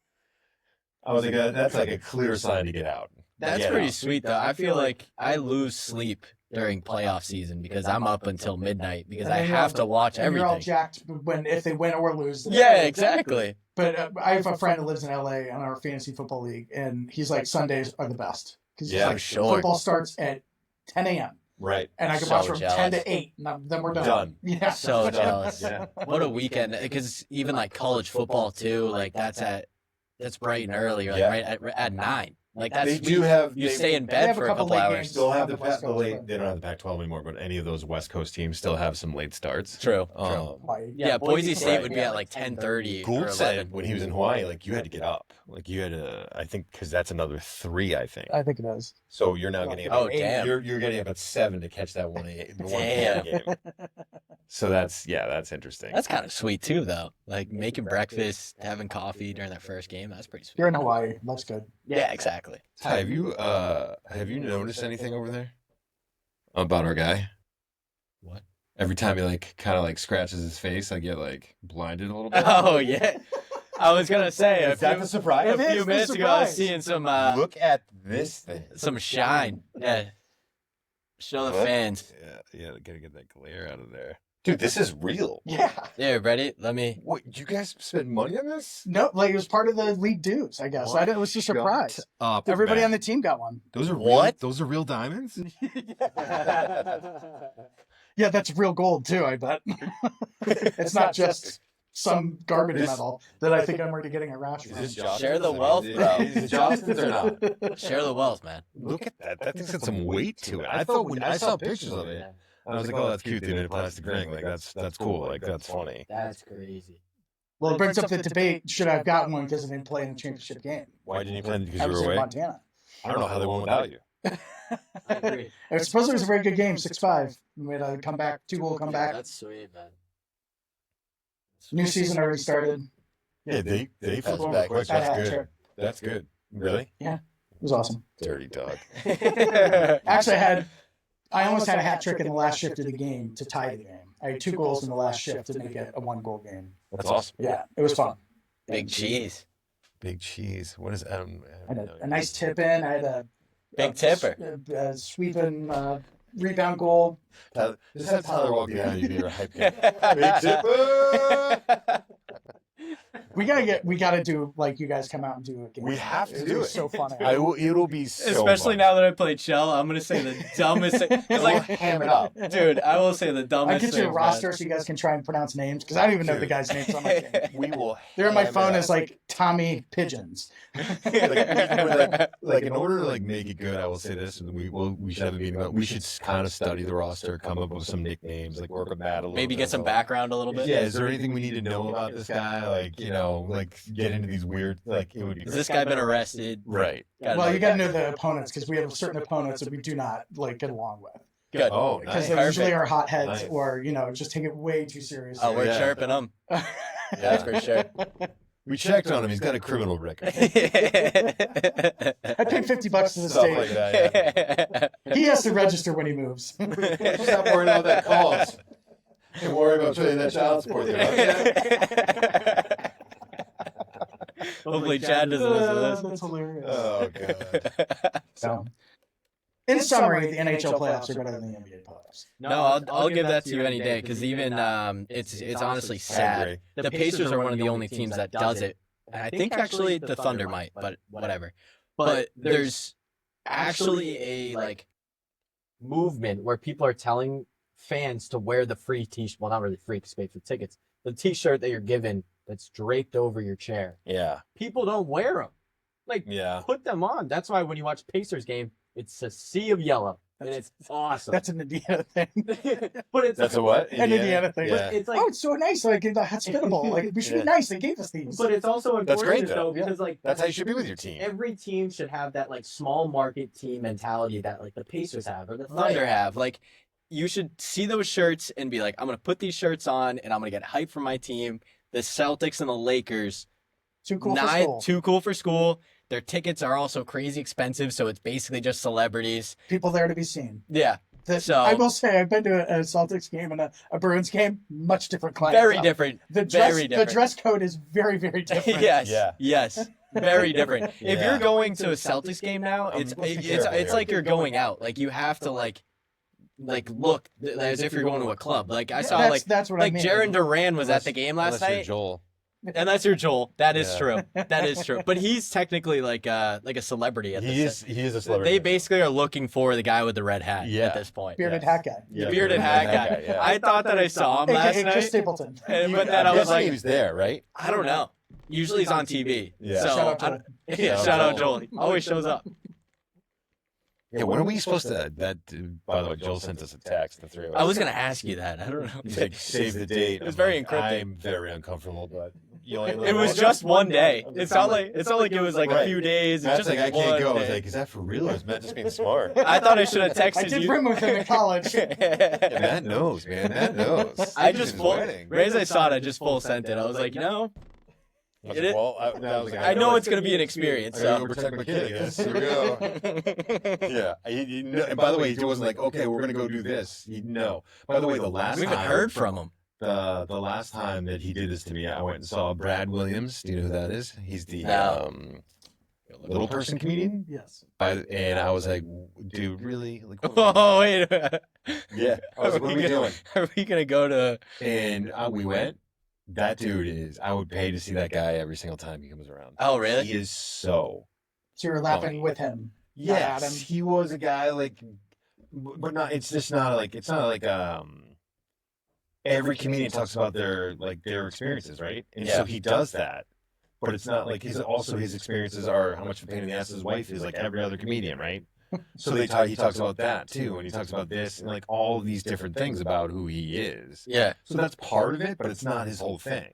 I was like, that's like a clear sign to get out. That's Get pretty out. sweet, though. I feel like I lose sleep during playoff season because I'm up until midnight because And I then have to watch And you're all everything. jacked if they win or lose. Yeah, exactly. But I have a friend who lives in LA on our fantasy football league, and he's like, Sundays are the best. Because Yeah, like, sure. football starts at 10 a.m. Right. And I can So watch from 10 jealous. to 8, and then we're done. Done. Yeah. So jealous. Yeah. What a weekend! Because even like college football too, like that's bright and early, like Yeah. right at 9. Like that's They sweet. do have. You they- stay in They bed have a for a couple couple late hours. games. Still have the West Coast, late. but- They don't have the Pac-12 anymore, but any of those West Coast teams still have some late starts. True. Hawaii. Yeah, Boise State Right. would be at like 10:30 or Gould 11. said when he was in Hawaii, like you had to get up, like you had to. I think because that's another 3. I think. I think it is. So you're now getting up. Oh, at 8. damn. You're getting up at 7 to catch that 1 a.m. Damn. game. So that's interesting. That's kind of sweet too, though. Like making breakfast, having coffee during that first game. That's pretty sweet. You're in Hawaii. Life's good. Yeah, exactly. Ty, have you noticed anything over there about our guy? What? Every time he like kind of like scratches his face, I get like blinded a little bit. Oh yeah. I was gonna say Is that the surprise? It a is few the minutes ago, I was surprise. seeing some Look at this thing. some shine. Yeah. Show the What? fans. Yeah, gotta get that glare out of there. Dude, this is real. Yeah. Yeah, ready? Let me. What, you guys spend money on this? No, like it was part of the league dues, I guess. It was just a surprise. Everybody on the team got one. Those are What? Those are real diamonds? Yeah, that's real gold too, I bet. It's not just some garbage metal that I think I'm already getting a rash from. Share the wealth, bro. Is it Johnston's or not? Share the wealth, man. Look at that. That thing's got some weight to it. I thought when I saw pictures of it, I was like, oh, that's cute. They made a plastic ring. Like, that's cool. Like, that's funny. That's crazy. Well, it brings up the debate, should I have gotten one because I didn't play in the championship game? Why didn't you play? Because I you was were in away? Montana. I don't know how they won without you. I agree. I suppose it was a very good game, 6-5. We had a comeback, 2-goal comeback. That's sweet, man. New season already started. Yeah, they flipped Football. back. That's I had good. trick. That's good. Really? It was awesome. Dirty dog. Actually, I almost had a hat trick in the last shift of the game to tie the game. I had 2 goals in the last shift to make it a 1-goal game. That's awesome. Yeah, it was fun. Big cheese. Big cheese. What is Adam? I had a nice tip in. I had a Big tipper. a sweeping rebound goal. Tyler, just have Tyler walk down. You be a hype guy. Big tipper. We gotta do like you guys come out and do a game. We have to It'll do be it. So funny. It'll be so Especially fun. now that I played Shell, I'm gonna say the dumbest thing. 'Cause, We'll like, ham it up. dude, I will say the I dumbest get you a thing, roster so you guys can try and pronounce names because I don't even know the guys' names on my team. We will. They're on my ham phone it as like Tommy Pigeons. like in order to like make it good, I will say this: we should have a meeting about. We should kind of study the roster, come up with some nicknames, like work with Matt a little. Maybe bit, get some so- background a little bit. Yeah, is there anything we need to know about this guy? Like, like get into these weird, like it would be. Has this guy been arrested? Right. Well, you got to know the opponents because we have certain opponents that we do not like get along with Good. Oh, because nice. they usually Perfect. are hotheads Nice. or just take it way too seriously. Oh, we're Yeah. chirping him. Yeah. That's for sure. We checked on him. He's got a criminal record. I paid $50 to the Stuff state. like that. Yeah. He has to register when he moves. Stop worrying about that calls. Don't worry about paying that child support. Hopefully Chad doesn't listen to this. That's hilarious. Oh god. So, in summary, the NHL playoffs are better than the NBA playoffs. No, I'll give that to you any day because even it's honestly sad. The Pacers are one of the only teams that does it. And I think actually the Thunder might, but whatever. But there's actually a like movement where people are telling fans to wear the free t-shirt. Well, not really free because you pay for tickets. The t-shirt that you're given that's draped over your chair. Yeah. People don't wear them. Like, Yeah. put them on. That's why when you watch Pacers game, it's a sea of yellow. And it's awesome. That's an Indiana thing. But it's That's a what? An Indiana thing. Yeah. it's like Oh, it's so nice. Like, the hospitable. Like, we should Yeah. be nice. They gave us these. but it's also important That's great, though though. because like That's how you should be with your team. every team should have that like small market team mentality that like the Pacers have or the Thunder have. Like you should see those shirts and be like, I'm gonna put these shirts on and I'm gonna get hyped for my team. The Celtics and the Lakers, Too cool for school. too cool for school. Their tickets are also crazy expensive, so it's basically just celebrities. People there to be seen. Yeah, So- I will say, I've been to a Celtics game and a Bruins game. Much different clientele. very different. The dress, very the different. dress code is very, very different. Yes. Yeah. Yes. Very different. If Yeah. you're going to a Celtics game now, it's let's be it's careful it's here. like you're going out. Like you have to like look as if you're going to a club. Like I saw That's what I like mean. Jaron Duran was at the game last Unless you're night. Joel. Unless you're Joel, that is Yeah. true. That is true. But he's technically like a celebrity at He this. is a celebrity. They basically are looking for the guy with the red hat Yeah. at this point. Bearded Yes. hat guy. Yeah, Bearded hat guy. Yeah. I thought that I saw him last AKA Chris night, Stapleton. but then I was guessing he like, was there, right? I don't know. Usually he's on TV. Yeah. So Shout out I Joel. don't- yeah, shout out Joel. He always shows up. Yeah, when are we supposed to? By the way, Joel sent us a text. The three of us. I was gonna ask you that. I don't know. He's like, save the date. It was I'm very like, encrypted. I'm very uncomfortable, but It was just one day. It's not like it was like a Right. few days. It's Matt's just like, I one can't go. I was day. like, is that for real or is Matt just being smart? I thought I should have texted I did you. bring with him in college. Yeah, Matt knows, man. Matt knows. I This just is full. wedding. Right as I saw it, I just full sent it. I was like, I was It like, is- well, I know it's gonna be an experience. I gotta So. go protect my kid, I guess. Here we go. Yeah. And by the way, he wasn't like, okay, we're gonna go do this. No. By the way, the last We haven't time heard from him. the last time that he did this to me, I went and saw Brad Williams. Do you know who that is? He's the No. little person comedian. Yes. And I was like, dude, really? Like, Oh, wait. yeah. I was like, what are we doing? Are we going to go to... And we went. That dude is, I would pay to see that guy every single time he comes around. Oh, really? He is so. So you were laughing funny. with him. Yes. Not at him. He was a guy like, but not, it's just not like, every comedian talks about their experiences, right? And so he does that. But it's not like his experiences are how much of a pain in the ass his wife is, like every other comedian, right? So he talks about that too, and he talks about this and like all of these different things about who he is. Yeah. So that's part of it, but it's not his whole thing.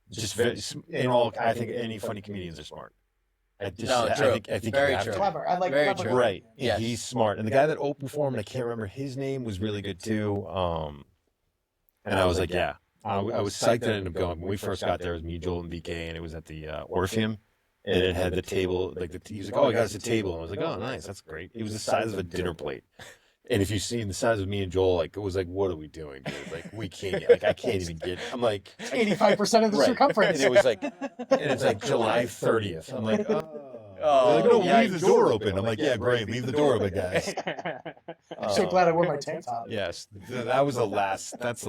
Just very, in all, I think any funny comedians are smart. I True. think Very you have true. to. Clever. I like Very clever. true. Right. Yes. He's smart, and the guy that opened for him, and I can't remember his name, was really good too. And I was like, yeah. I was psyched that I ended up going. When we first got there, it was me, Joel, and BK, and it was at the Orpheum. And it had the table, he was like, oh, I got us a table. And I was like, oh, nice, that's great. It was the size of a dinner plate. And if you've seen the size of me and Joel, like, it was like, what are we doing, dude? Like, we can't, like, I can't even get, I'm like. 85% of the right. circumference. And it was like, and it's like July 30th. I'm like, oh. Oh, They're like, no, yeah, leave the door open. I'm like, yeah, great, leave the door open, guys. I'm so glad I wore my tank top. Yes, that's the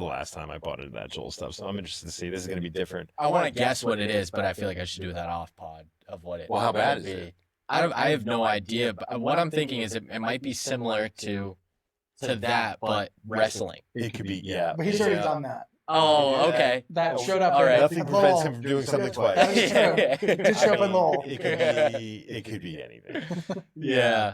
last time I bought into that Joel stuff. So I'm interested to see. This is going to be different. I want to guess what it is, but I feel like I should do that off pod of what it. Well, how bad would is be. it? I have no idea, but what I'm thinking is it might be similar to that, but wrestling. It could be, yeah. But he's already done that. Oh, okay. That showed up. All right. Nothing prevents him from doing something twice. That is true. Just show up in Lowell. It could be anything. Yeah.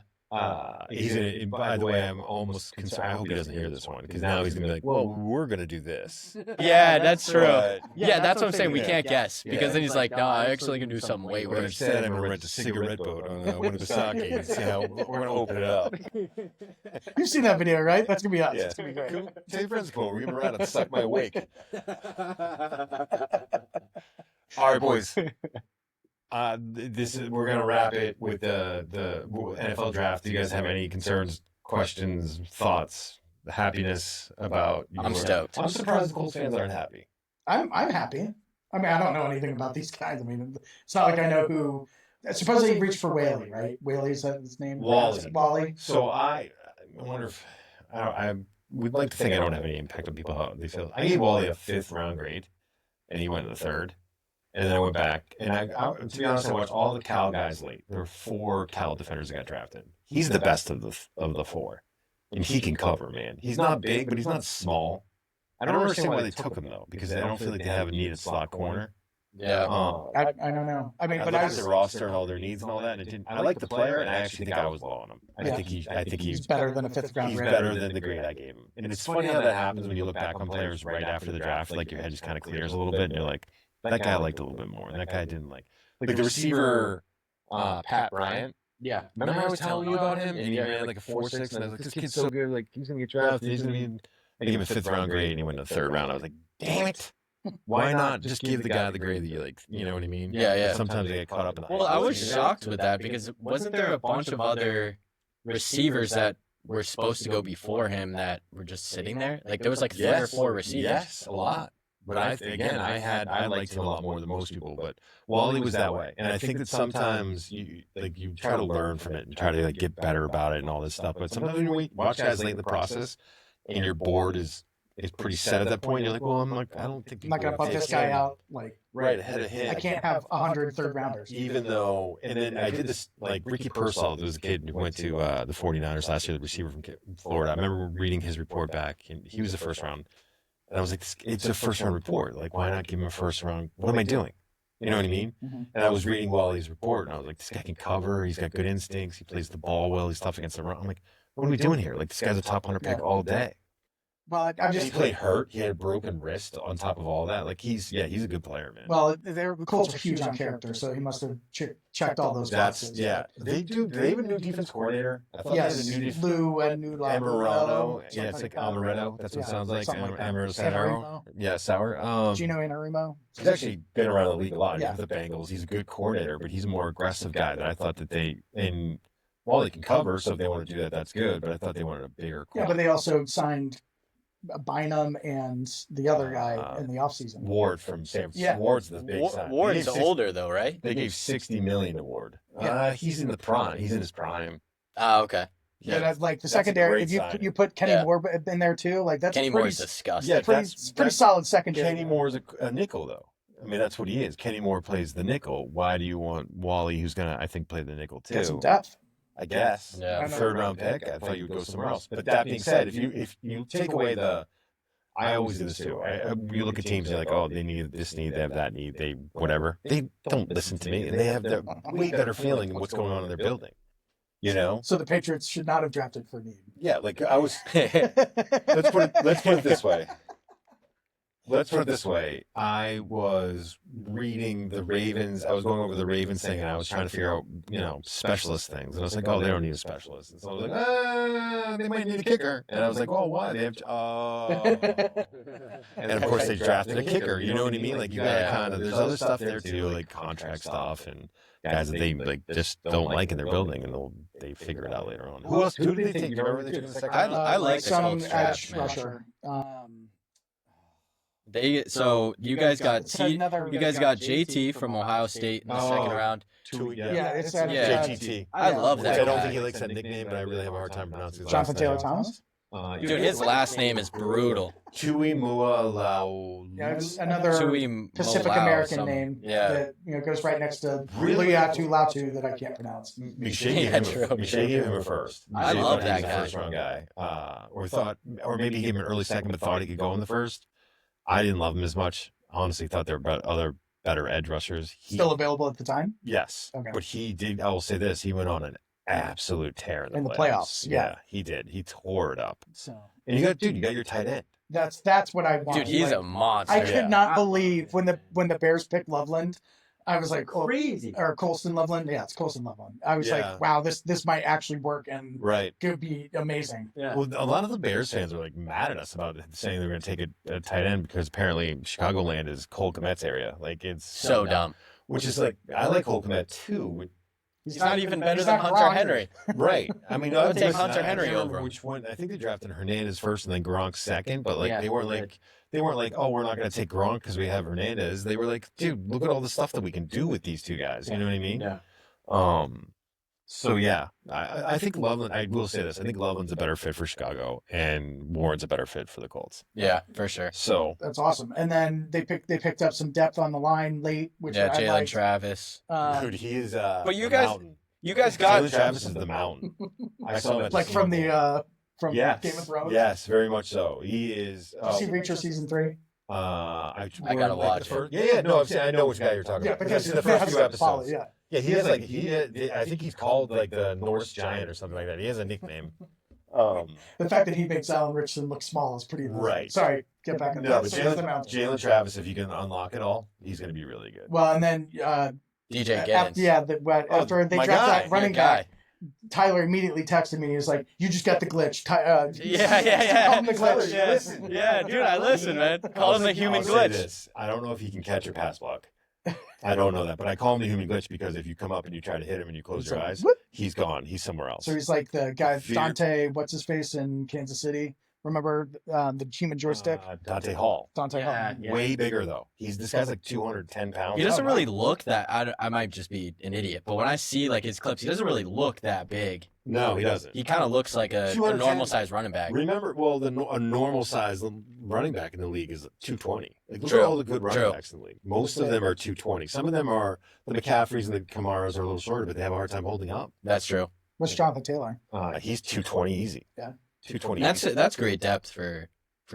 He's in. By the way, I'm almost concerned. I hope he doesn't hear this one because now he's gonna be like, "Well, we're gonna do this." Yeah, that's true. But, Yeah, that's what I'm saying. We Yeah. can't guess because Yeah. then he's like, "No, I'm actually gonna do something way but worse." instead, I'm gonna rent a cigarette boat on one of the sake and see how we're gonna open it up. You've seen that video, right? That's gonna be us. Yeah. It's gonna be great. Cool. Tell your friends to come over. We're gonna ride and suck my wake. All right, boys. We're gonna wrap it with the NFL draft. Do you guys have any concerns, questions, thoughts, happiness about? I'm stoked. I'm surprised the Colts fans aren't happy. I'm happy. I mean, I don't know anything about these guys. I mean, it's not like I know who. Supposedly he reached for Whaley, right? Whaley, is that his name? Wally. So I wonder if I would like to think I don't have any impact on people how they feel. I gave Wally a 5th round grade, and he went in the 3rd. And then I went back, and I to be honest, I watched all the Cal guys late. There were 4 Cal defenders that got drafted. He's the best of the 4, and he can cover, man. He's not big, but he's not small. I don't understand why they took him though, because I don't feel like they have a needed slot corner. Yeah. I don't know. I mean, I but looked I at the roster and all their needs and all that, and it didn't. I like the player, and I actually think I was low on him. I think he's better than a 5th round He's grade. better than the grade I gave him. And it's funny how that happens when you look back on players right after the draft. Like your head just kind of clears a little bit, and you're like, that guy I liked a little bit more, and that guy didn't like the receiver, Pat Bryant. Yeah. Remember I was telling you about him, and he ran like a 4.6, and I was like, this kid's so good, like he's gonna get drafted. He's gonna be. I gave him a 5th round grade, and he went in the 3rd round. I was like, damn it. Why not just give the guy the grade that you like? You know what I mean? Yeah, yeah. Sometimes they get caught up in the. Well, I was shocked with that because wasn't there a bunch of other receivers that were supposed to go before him that were just sitting there? Like there was like 3 or 4 receivers. Yes, a lot. But I liked him a lot more than most people. But Wally was that way, and I think that sometimes you try to learn from it and try to get better about it and all this stuff. But sometimes when you watch guys late in the process, and your board is pretty set at that point, you're like, well, I don't think I'm not gonna put this guy out like right ahead of him. I can't have 100 3rd rounders. Even though, and then I did this, like Ricky Pearsall, there was a kid who went to the 49ers last year, the receiver from Florida. I remember reading his report back, and he was the 1st round. And I was like, it's a 1st round report. Like, why not give him a 1st round? What am I doing? You know what I mean? Mm-hmm. And I was reading Wally's report, and I was like, this guy can cover. He's got good instincts. He plays the ball well. He's tough against the run. I'm like, what are we doing here? Like, this guy's a top 100 pick all day. Well, I'm He just played hurt. He had a broken wrist on top of all that. Like, he's a good player, man. well, the Colts are huge on character, so he must have checked all those boxes. They do. Do they have a new defense coordinator? I thought Yes, they had a new Lou and New Amarano. something Yeah, it's like that. Amaretto. That's what it sounds like. something like that. Amaretto Sour. Anarimo. Yeah, sour. Gino Anarimo. He's actually been around the league a lot. Yeah. With the Bengals, he's a good coordinator, but he's a more aggressive guy that I thought that while they can cover, so if they want to do that, that's good. But I thought they wanted a bigger. Yeah, but they also signed Bynum and the other guy in the offseason. Ward from San Francisco. Yeah. Ward's the big sign. Ward's older though, right? They gave $60 million to Ward. Yeah. He's in the prime. He's in his prime. Oh, okay. Yeah, that's like the That's a secondary. great If you signing. you put Kenny Yeah. Moore in there too, like that's Kenny pretty, Moore's disgusting. Yeah, pretty, that's pretty solid secondary. Kenny Moore's a nickel, though. I mean, that's what he is. Kenny Moore plays the nickel. Why do you want Wally, who's going to, I think, play the nickel too? Get some depth. I guess. Yeah. Third round pick. I thought you would go somewhere else. But that being said, if you take away I always do this too. You look at teams, you're like, oh, they need this need, they have that need, they whatever. They don't listen to me, and they have their way better feeling in what's going on in their building. You know? So the Patriots should not have drafted for need. Yeah, like I was. Let's put it this way. I was reading the Ravens. I was going over the Ravens thing, and I was trying to figure out, specialist things. And I was like, oh, they don't need a specialist. And so I was like, they might need a kicker. And I was like, oh, why? They have. And of course, they drafted a kicker. You know what I mean? Like you got to kind of. There's other stuff there too, like contract stuff and guys that they like just don't like in their building, and they figure it out later on. Who else? Who did they take? Do you remember they took in the second round? I like this some whole draft, edge man. rusher. You guys got It's another- you guys got JT from Ohio State in the second round. Yeah, it's Yeah. JTT. I love Which that I don't guy. think he likes that nickname, but I really have a hard time pronouncing his Jonathan last Taylor name. Thomas. Dude, his last name is brutal. Chui Mualau. Yeah, it's another Tui Pacific Molau, American some- name Yeah. that goes right next to Really? Liatu Latu that I can't pronounce. Michelle Yeah, gave him a first. I Michelle love thought he that was a guy. First round guy. Or maybe he gave him an early second, but thought he could go in the first. I didn't love him as much. Honestly, thought there were other better edge rushers. Still available at the time. Yes. Okay. But he did. I will say this: he went on an absolute tear In the playoffs, yeah. he did. He tore it up. So And you got your tight end. that's what I want. Dude, he's Like, a monster. I could Yeah. not believe when the Bears picked Loveland. I was like, Crazy. or Colston Loveland. Yeah, it's Colston Loveland. I was Yeah. like, wow, this might actually work and Right. could be amazing. Yeah. Well, a lot of the Bears fans were like mad at us about it, saying they were going to take a tight end because apparently Chicagoland is Cole Kmet's area. Like it's so dumb. Which is like I like Cole Kmet too. He's not even better he's than not Hunter Gronk. Henry. Right. I mean, I would take listen, Hunter I Henry can't remember over him. which one. I think they drafted Hernandez first and then Gronk second, but like Yeah, they weren't like, oh, we're not going to take Gronk because we have Hernandez. They were like, dude, look at all the stuff that we can do with these two guys. You know what I mean? Yeah. So yeah, I think Loveland. I will say this: I think Loveland's a better fit for Chicago, and Warren's a better fit for the Colts. Yeah, for sure. So That's awesome. And then they picked up some depth on the line late, which Yeah, I Jalen liked. Travis. dude, he is. But you the guys- mountain. You guys got Jalen Travis is the mountain. I saw him at like from Super the Bowl. from Yes. Game of Thrones. Yes, very much so. He is. Did you see Reacher season 3? I gotta watch it. First, yeah. No, I know which guy you're talking Yeah, about. because I've seen the it first has few Apollo, episodes. yeah. Yeah, he has like I think he's called like the Norse Giant or something like that. He has a nickname. The fact that he makes Alan Richardson look small is pretty amazing. Right. Sorry, get back on No, that. but So that's the mountain. Jalen Travis, if you can unlock it all, he's going to be really good. Well, and then DJ Giddens. after they my dropped guy, that running Your guy. back, Tyler immediately texted me. He was like, "You just got the glitch." Yeah. Call him the Tyler, glitch. you listen. Yeah, dude, I listen, man. Call him the human I'll say glitch. this. I don't know if he can catch or pass block. I don't know that, but I call him the human glitch because if you come up and you try to hit him and you close your eyes, Whoop. he's gone. He's somewhere else. So he's like the guy Fear. Dante. What's his face in Kansas City? Remember the human joystick? Dante Hall. Dante Yeah, Hall. yeah. Way bigger though. This guy's like 210 pounds. He doesn't really look that. I might just be an idiot, but when I see like his clips, he doesn't really look that big. No, he doesn't. He kind of looks like a 210. normal sized running back. Remember, well, a normal size running back in the league is 220. Like, look True. at all the good running True. backs in the league. Most of them are 220. Some of them are the McCaffreys and the Kamaras are a little shorter, but they have a hard time holding up. That's true. What's Jonathan Taylor? He's 220 easy. Yeah. 220. That's great depth for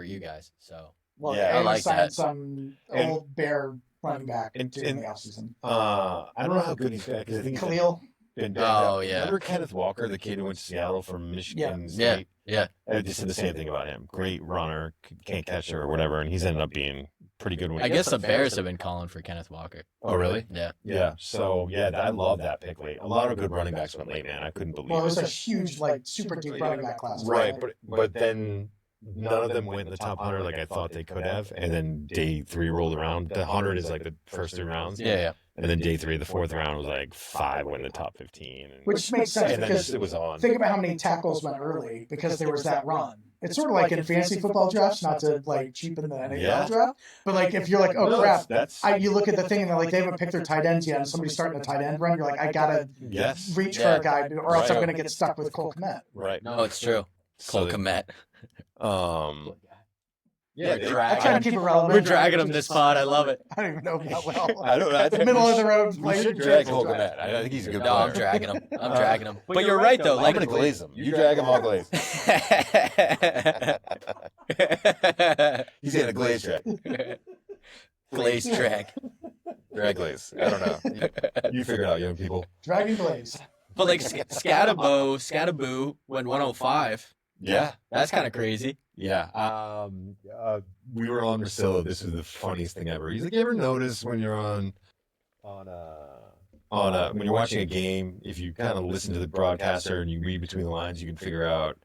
you guys. So Well, Yeah, and I like he signed that. some And- old Bear running back and- in and- the offseason. I don't know how good he's back because I think he's Khalil. Oh, yeah. Remember Kenneth Walker, the kid who went to Seattle from Michigan yeah, State? yeah. I just said the same thing about him. Great runner, can't catch her or whatever, and he's ended up being pretty good. When I guess the Bears have been calling for Kenneth Walker. Oh, really? Yeah. Yeah. So yeah, I love that pick late. A lot of good running backs went late, man. I couldn't believe Well, it was it. a huge, like, super deep running back class. Right, but then none of them went in the top 100 like I thought they could have, and then day 3 rolled around. The 100 is like the first 3 rounds, Yeah. and then day 3, the 4th round was like 5 went in the top 15, and, Which makes sense and then because it was on. think about how many tackles went early because there was that run. it's sort of like in fantasy football drafts, not to like cheapen the NHL Yeah. draft, but like if you're like, oh No, crap, that's you look at the thing and they're like, they haven't picked their tight ends yet, and somebody's starting a tight end run, you're like, I gotta yes, reach Yeah. for a guy, or else I'm Right. gonna get stuck with Cole Kmet. right. No, it's true. So Cole Kmet. yeah, I try to keep it relevant. We're dragging him this spot. I love it. I don't even know that well. I don't know. I think Middle we of the road We player. should drag Cole Kmet. I think he's a good No, I'm player. dragging him. I'm dragging him. But you're right, though. I'm Like, gonna glaze him. You drag him, I'll glaze. He's in a glaze track. Glaze track. Drag glaze. I don't know. You figure it out, young people. Dragon Glaze. But like Scattaboo went 105. Yeah. That's kind of crazy. Yeah. We were on Priscilla. This is the funniest thing ever. He's like, you ever notice when you're when you're watching a game, if you kind of listen to the broadcaster and you read between the lines, you can figure out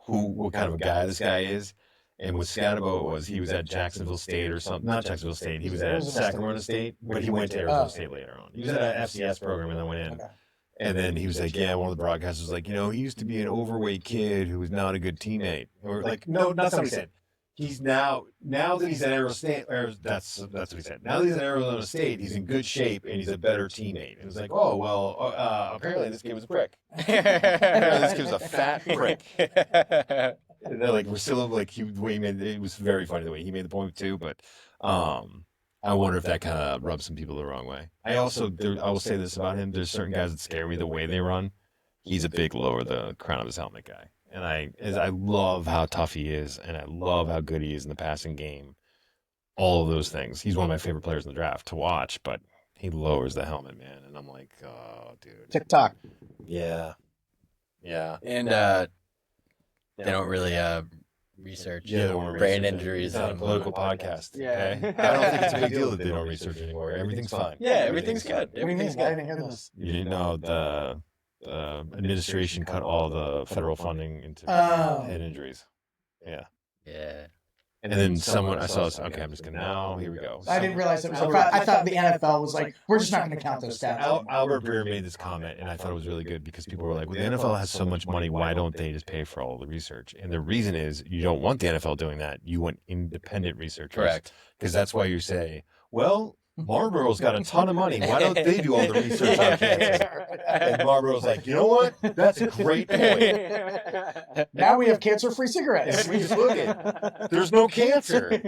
what kind of a guy this guy is. And with Scatabo he was at Jacksonville State or something. Not Jacksonville State. He was at Sacramento State, but he went to Arizona State later on. He was at an FCS program and then went in. Okay. And then he was like, yeah, one of the broadcasters was like, he used to be an overweight kid who was not a good teammate. Or like, no, that's not what he said. He's now that he's at Arizona State, that's what he said. Now that he's at Arizona State, he's in good shape and he's a better teammate. And it was like, oh, well, apparently this kid was a prick. Apparently this kid was a fat prick. And they're like, we're still like, the way he made it was very funny the way he made the point too, but I wonder if that kind of rubs some people the wrong way. I will say this about him. There's certain guys that scare me the way they run. He's a big lower the crown of his helmet guy. And I love how tough he is, and I love how good he is in the passing game. All of those things. He's one of my favorite players in the draft to watch, but he lowers the helmet, man. And I'm like, oh, dude. TikTok. Yeah. Yeah. And they don't really research Yeah, they won't brain research it. injuries. It's not a anymore. political podcast. Yeah. Okay? I don't think it's a big deal that they don't research anymore. Everything's fine. Yeah, everything's good. What do you mean? Everything's I good. didn't hear this. You didn't know the administration cut all the federal funding into Oh. head injuries. Yeah. Yeah. And then someone, I saw this, okay, I'm just going to, now, here we go. I didn't realize it was. I thought the NFL was like, we're just not going to count those stats. Albert Breer made this comment, and I thought it was really good because people were like, well, the NFL has so much money, why don't they just pay for all the research? And the reason is you don't want the NFL doing that. You want independent researchers. Correct. Because that's why you say, well, Marlboro's got a ton of money. Why don't they do all the research on cancer? And Marlboro's like, you know what? That's a great point. Now we have cancer-free cigarettes. And we just look at, there's no cancer.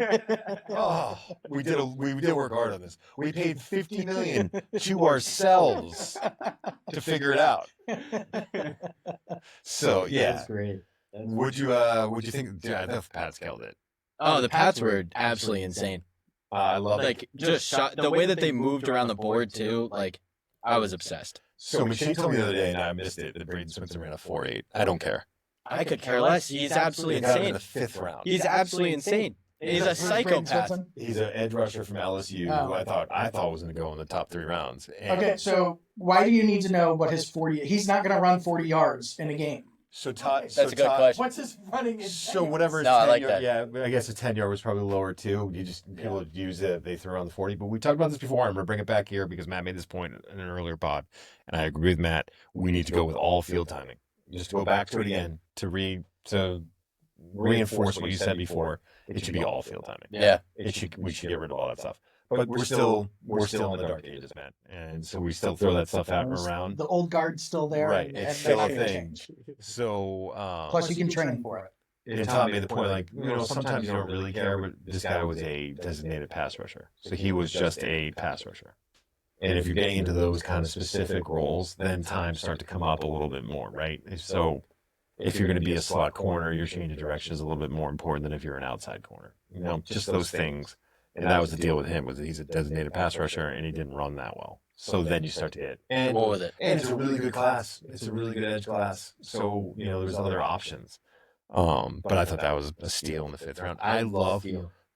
Oh, we did work hard on this. We paid $50 million to ourselves to figure it out. So yeah, That's great. would you think? Dude, I thought Pats killed it. Oh, the Pats were absolutely insane. I love it. Like, just shot, the way that they moved around the board, too, like, I was obsessed. So Machine told me the other day, and I missed it, that Braden Swinson ran a 4.8. I don't care. I could care less. He's absolutely They got him in insane. the fifth round. He's absolutely insane. He's a Who's Braden psychopath. Swinson? He's an edge rusher from LSU who Oh. I thought was going to go in the top 3 rounds. And Okay, so why do you need to know what his 40? He's not going to run 40 yards in a game. So Todd, That's a good question. What's his running? So whatever. His No, I like 10-yard that. Yeah, I guess a 10-yard was probably lower too. People use it. They throw on the 40. But we talked about this before. I'm gonna bring it back here because Matt made this point in an earlier pod, and I agree with Matt. We need to go with all field timing. Just to go back to it again to reinforce what you said before. It should be all field timing. Yeah. We should get rid of all that stuff. But we're still in the dark ages, Matt, and so we still throw that stuff out around. The old guard's still there. Right, and it's they're still not a gonna thing. change. So Plus, you can train for it. And Tom made the point, like, sometimes you don't really care, but this guy was a designated pass rusher. So he was just a pass rusher. And if you're getting into those kind of specific roles, then times start to come up a little bit more, right? So if you're going to be a slot corner, your change of direction is a little bit more important than if you're an outside corner. Just those things. And that was the deal with him, was that he's a designated pass rusher, and he didn't run that well. So then you start to hit. And What was it? it's a really good class. It's a really good edge class. So, there's other options. But I thought that was a steal in the 5th round. I love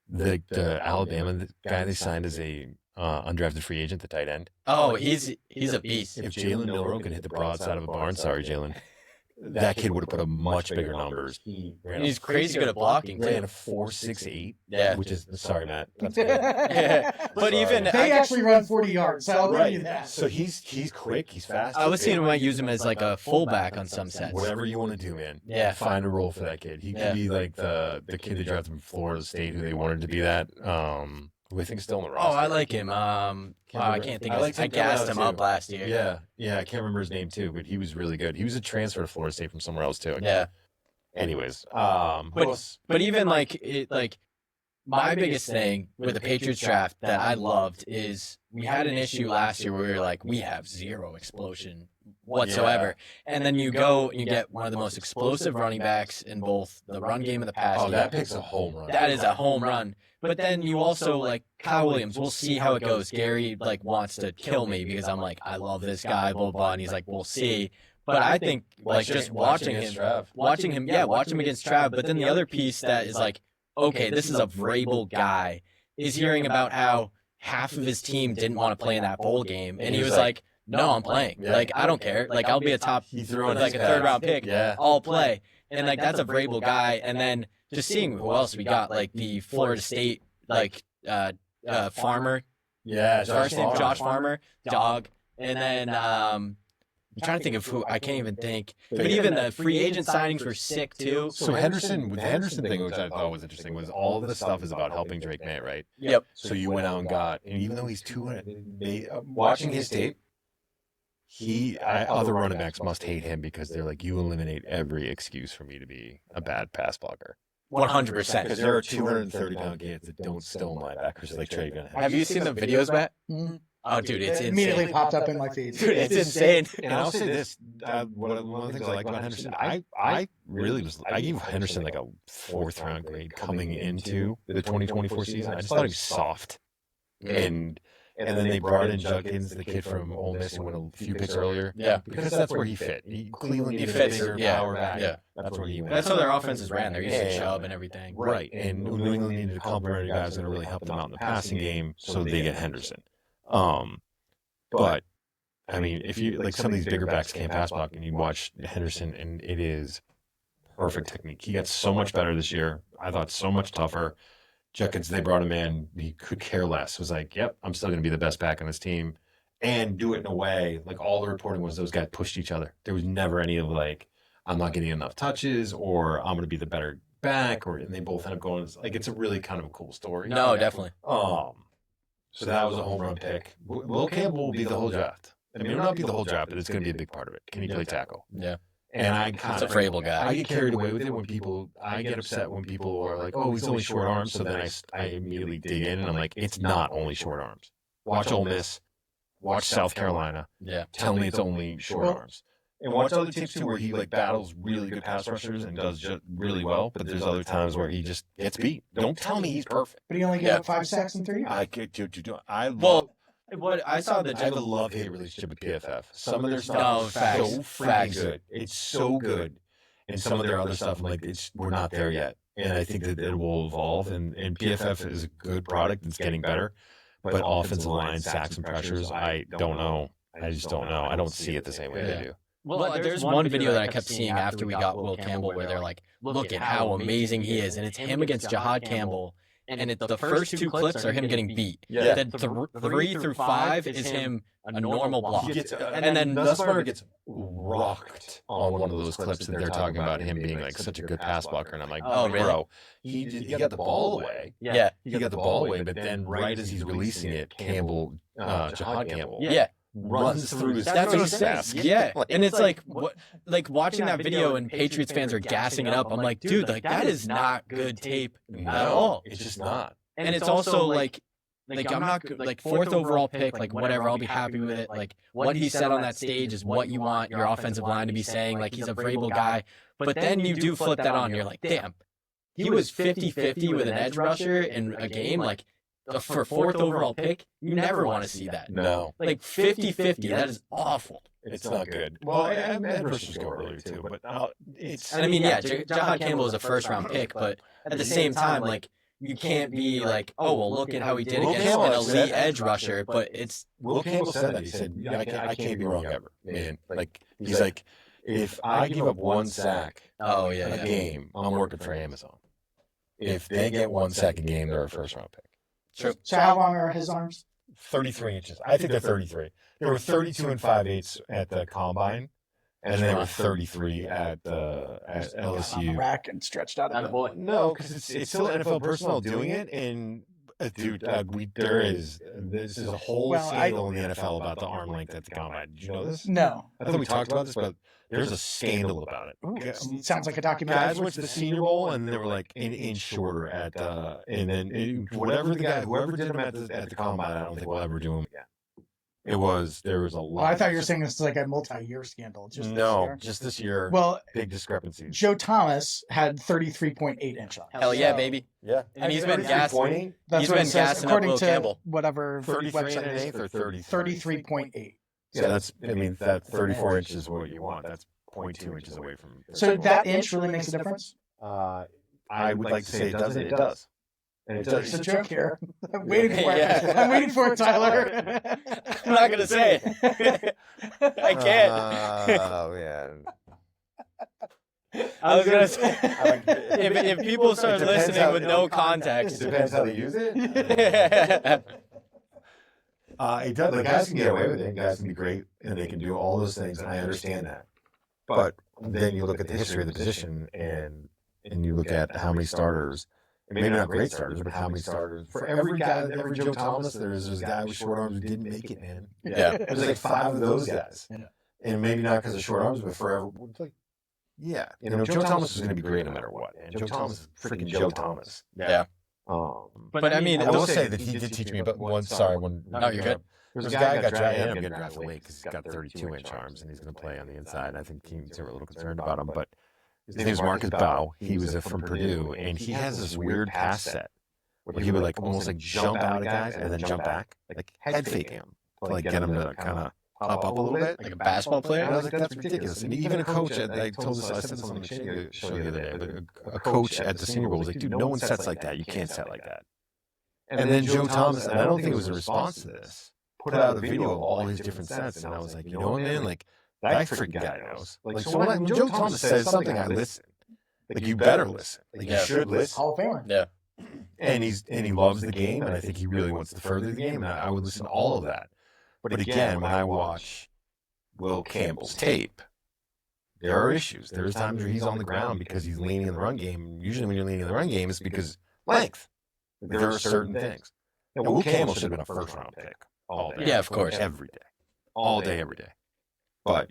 the Alabama guy they signed as a undrafted free agent, the tight end. Oh, he's a beast. If Jalen Milroe can hit the broadside of a barn, sorry, Jalen. that kid would have put up much bigger numbers. And he's crazy good at blocking ran too. a 4.68. Yeah. Which is sorry, Matt. That's Yeah. But Sorry. even They actually run 40 yards, so I'll give you right. that. So he's quick. He's fast. I was he's seeing big. him might use him as like a fullback on some sets. Whatever you want to do, man. Yeah. Find a role for that kid. He could Yeah. be like the kid they drafted from Florida State who they wanted to be that. Who I think is still in the Oh, roster. I like him. I can't think of his. I gassed him up last year. Yeah, I can't remember his name too, but he was really good. He was a transfer to Florida State from somewhere else too. Yeah. Anyways, But even like my biggest thing with the Patriots draft that I loved is we had an issue last year where we were like, we have zero explosion whatsoever. And then you go and you get one of the most explosive running backs in both the run game and the pass game. that pick's a home run. That is a home run. But then you also like Kyle Williams. We'll see how it goes. Gary like wants to kill me because I'm like, I love this guy, blah, blah, blah. And he's like, we'll see. But I think like just watching him against Trav. But then the other piece that is like, okay, this is a Vrabel guy, is hearing about how half of his team didn't want to play in that bowl game. And he was like, no, I'm playing. Yeah. Like, I don't care. Like, I'll be a top, He threw in like his a third pads. round pick. Yeah. I'll play. And like, that's a Vrabel guy. And then just seeing who else we got, like the Florida State, like, Farmer, Yeah, Josh Farmer, dog. And then, I'm trying to think of who, I can't even think. But even the free agent signings were sick too. So Henderson, with the Henderson thing, which I thought was interesting, was all of the stuff is about helping Drake May, right? Yep. So you went out and got, and even though he's 200, watching his tape, other running backs must hate him because they're like, you eliminate every excuse for me to be a bad pass blocker. 100%. Because there are 230-pound kids that don't stone linebackers like Trey Gunn. Have you seen the videos, Matt? Mhm. Oh, dude, it's It immediately insane. popped up in my feed. Dude, it's insane. And I'll say this: one of the things I like about Henderson, I gave Henderson like a 4th round grade coming into the 2024 season. I just thought he was soft, and then they brought in Judkins, the kid from Ole Miss, who went a few picks earlier. Yeah. Because that's where he fit. Cleveland He needed fits, a bigger yeah, power back. yeah. That's where he went. That's how their offenses ran. They're using Yeah. Chubb and everything. Right, and New England needed a complementary guy who's going to really help them out in the passing game, so they get Henderson. But I mean, if you like some of these bigger backs can't pass block, and you watch Henderson, and it is perfect technique. He got so much better this year. I thought so much tougher. Judkins, they brought him in. He could care less. Was like, yep, I'm still going to be the best back on this team, and do it in a way like all the reporting was those guys pushed each other. There was never any of like, I'm not getting enough touches, or I'm going to be the better back, and they both end up going. Like, it's a really kind of a cool story. No, definitely. So that was a home run pick. Will Campbell will be the whole draft. I mean, it'll not be the whole draft, but it's going to be a big part of it. Can he play tackle? Yeah. And I It's kind a of Vrabel guy. I get carried away with it when I get upset when people are like, oh, he's only short arms. So then I immediately dig in and I'm like, it's not only short arms. Watch Ole Miss, watch South Carolina. Yeah. Tell me it's only short arms. And watch other teams too where he like battles really good pass rushers and does just really well. But there's other times where he just gets beat. Don't tell me he's perfect. But he only gave Yeah. up 5 sacks in 3 years. I get you. I love. Well, what I saw the I have a love-hate relationship with PFF. Some of their No, stuff is facts, so freaking facts. good. It's so good. And some of their other stuff, I'm like, we're not there yet. And I think that it will evolve. And PFF is a good product. It's getting better. But offensive line, sacks, and pressures, I don't know. I just don't know. I don't see it the same way Yeah. they do. Well, there's one video that I kept seeing after we got Will Campbell where they're like, look at how amazing he is. And it's him against Jahad Campbell. And the first 2 clips are him getting beat. Yeah. Then 3 through 5 is him a normal block. He gets, And then Nussbaum gets rocked on one of those clips that they're talking about him being like such a good pass blocker. And I'm like, Oh, really? bro, he got the ball away. Yeah. He got the ball away, but then right as he's releasing it, Jahad Campbell, Yeah. runs through his That's what I'm face saying. mask. Yeah. And it's like, what, like watching that video and Patriots fans are gassing it up. I'm like, dude, like that is not good tape at all. It's just not. And it's also like I'm not like 4th overall pick, like whatever, I'll be happy with it. Like what he said on that stage is what you want your offensive line to be saying. Like he's a Vrabel guy. But then you do flip that on. You're like, damn, he was 50-50 with an edge rusher in a game. Like for 4th overall pick, you never want to see that. No, Like 50-50, that is awful. it's not good. Well, and rushers go earlier too, but it's. And I mean, yeah, Jahad Campbell is a 1st round pick, but at the same time, like, you can't be like, oh, well, look at how he did Will against Campbell an said elite that. edge rusher, but it's Will Campbell said that. He said, I can't be wrong ever, man. Like, he's like, If I give up one sack Oh yeah, a game, I'm working for Amazon. If they get 1 sack a game, they're a first round pick. True. So how long are his arms? 33 inches. I think they're 33. They were 32 and 5/8 at the combine, and they were 33 at On the LSU. rack and stretched out. That boy. No, because it's still NFL personnel doing it, and dude, this is a whole Well, scandal in the NFL about the arm length at the combine. Did you know this? No. I thought we talked about this, but there's a scandal about it. Ooh, sounds like a documentary. Guys went to the Senior Bowl and they were like an inch shorter at and then whoever did them at the combine, I don't think we'll ever do them again. There was a lot. Well, I thought you were saying this is like a multi-year scandal. Just this year. Just this year. Well, big discrepancies. Joe Thomas had 33.8 inch arms. Hell yeah, baby. Yeah, And he's been gassing. That's He's what been it says, gassing up according Will to Campbell. whatever 33 and website an it eighth is. or 30. 33.8. Yeah, that 34 inches is what you want. That's 0.2 inches away from. So that inch really makes a difference? I would like to say it doesn't. It does. And it It's does. a joke here. I'm waiting for it. Yeah. I'm waiting for it, Tyler. I'm not gonna say it. I can't. Oh man. I was gonna say if people start It depends listening how- with no It context. depends how they use it. Yeah. It does. The guys can get away with it. Guys can be great, and they can do all those things, and I understand that. But then you look at the history of the position, and you look at how many starters, and maybe not great starters, but how many starters for every guy, every Joe Thomas, there's a guy with short arms who didn't make it, man. Yeah. There's like 5 of those guys, Yeah. and maybe not because of short arms, but forever. Like, yeah, Joe Thomas is going to be great no matter what. And Joe Thomas is freaking Joe Thomas. Yeah. But I mean, I will say that he did teach me about one. Sorry, one. No, you're good. There's a guy got drafted. I'm getting drafted late because he's got 32-inch arms and he's going to play on the inside. And I think teams are a little concerned about him. But his name is Marcus Bow. He was from Purdue, and he has this weird pass set where he would like almost like jump out at guys and then jump back, like head fake him to like get him to kind of up a little bit. Like a basketball And I player. was like, that's ridiculous. And even a coach, I told this, I said this on the show the other day, but a coach at the Senior Bowl was like, dude, no one sets like that. You can't set like that. And then Joe Thomas, and I don't think it was a response to this, put out a video of all his different sets. And I was like, you know what, man? Like, that freaking guy knows. Like, so when Joe Thomas says something, I listen. Like, you better listen. Like, you should listen. Hall of Famer. Yeah. And he loves the game, and I think he really wants to further the game, and I would listen to all of that. But again, when I watch Will Campbell's tape, there are issues. There's times where he's on the ground because he's leaning in the run game. Usually when you're leaning in the run game, it's because length. There are certain things. Now, Will Campbell should have been a first-round pick all day. Yeah, of course. Every day. All day, every day. But,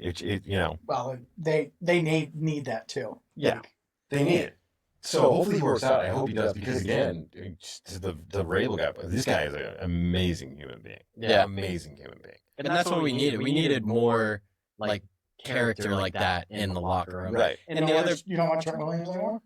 Well, they need that too. yeah, they need it. So hopefully he works out. I hope he does because, again, the Rabel guy, this guy is an amazing human being. Yeah. Amazing human being. And that's what we needed. We needed more like character like that in the locker room. Right. And the other You don't want Trent Williams anymore?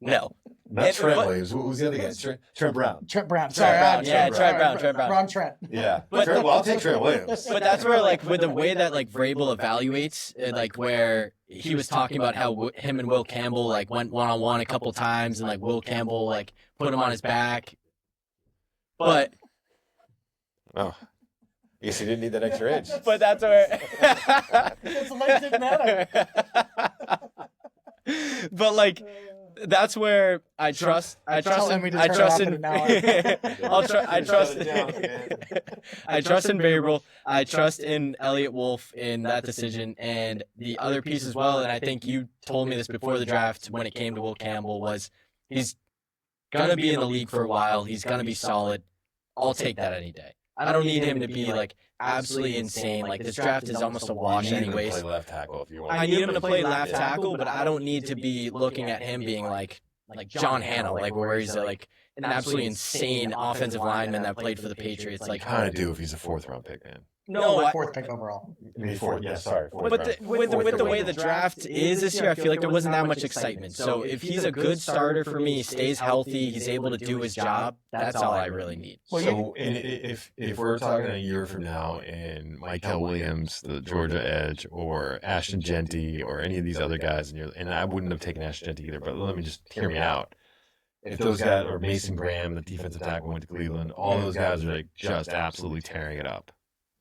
no. Not And- Trent but- Williams. What was the other guy? Trent Brown. Trent Brown. Trent Sorry, Brown. I- Yeah, Trent Brown. Ron Trent. Yeah. But- Well, I'll take Trent Williams. But that's where, like, with the way that, like, Vrabel evaluates, like, where he was talking about how him and Will Campbell, like, went one-on-one a couple times, and, like, Will Campbell, like, put him on his back. But Oh. Guess he didn't need that extra edge. but that's where... Because the length didn't matter. But, like, that's where I trust in Vrabel. I trust in Elliott Wolf in that decision, and the other piece as well. And I think you told me this before the draft when it came to Will Campbell was he's gonna be in the league for a while. He's gonna be solid. I'll take that any day. I don't need him to be like absolutely insane. Like this draft is almost a wash anyways. Play left tackle if you want. I need him to play left tackle, but I don't need to be looking at him being like John Hannah, like where he's like an absolutely insane offensive lineman that played for the Patriots. Like kind of do if he's a 4th-round pick, man. no, Fourth pick overall. I mean, fourth. Yeah, sorry. but with the way the draft is this year, I feel like there wasn't that much excitement. So if he's a good starter for me, stays healthy, he's able to do his job, that's all I really need. So if we're talking a year from now and Michael Williams, the Georgia edge, or Ashton Genty, or any of these other guys, and I wouldn't have taken Ashton Genty either, but let me just hear me out. If those guys, or Mason Graham, the defensive tackle, went to Cleveland, all those guys are like just absolutely tearing it up.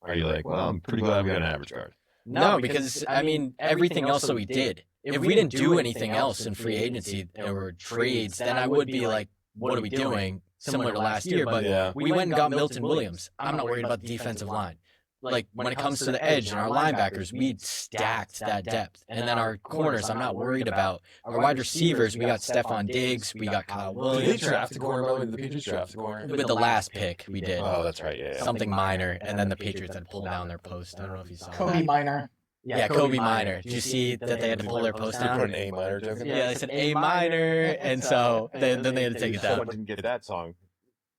Are you like, well, I'm pretty glad we got an average guard? No, because I mean everything else that we did. If we didn't do anything else in free agency or trades, then I would be like, what are we doing? Similar to last year, but Yeah. we went and got Milton Williams. I'm not worried about the defensive line. Like when it comes to the edge and our linebackers, we stacked that depth. And then our corners, I'm not worried about. Our wide receivers, we got Stephon Diggs, we got Kyle Did they Williams. draft a corner? By the way? Did the Patriots draft a corner? With the last pick, we did. Oh, that's right. Yeah. Something minor, and then the Patriots had to pull down their post. I don't know if you saw Kobe that. Minor. Yeah, Kobe Minor. Did you see that they had to pull their post They put down? an A minor joke in there. Yeah, they said A minor, and so then they had to take it Someone down. didn't get that song.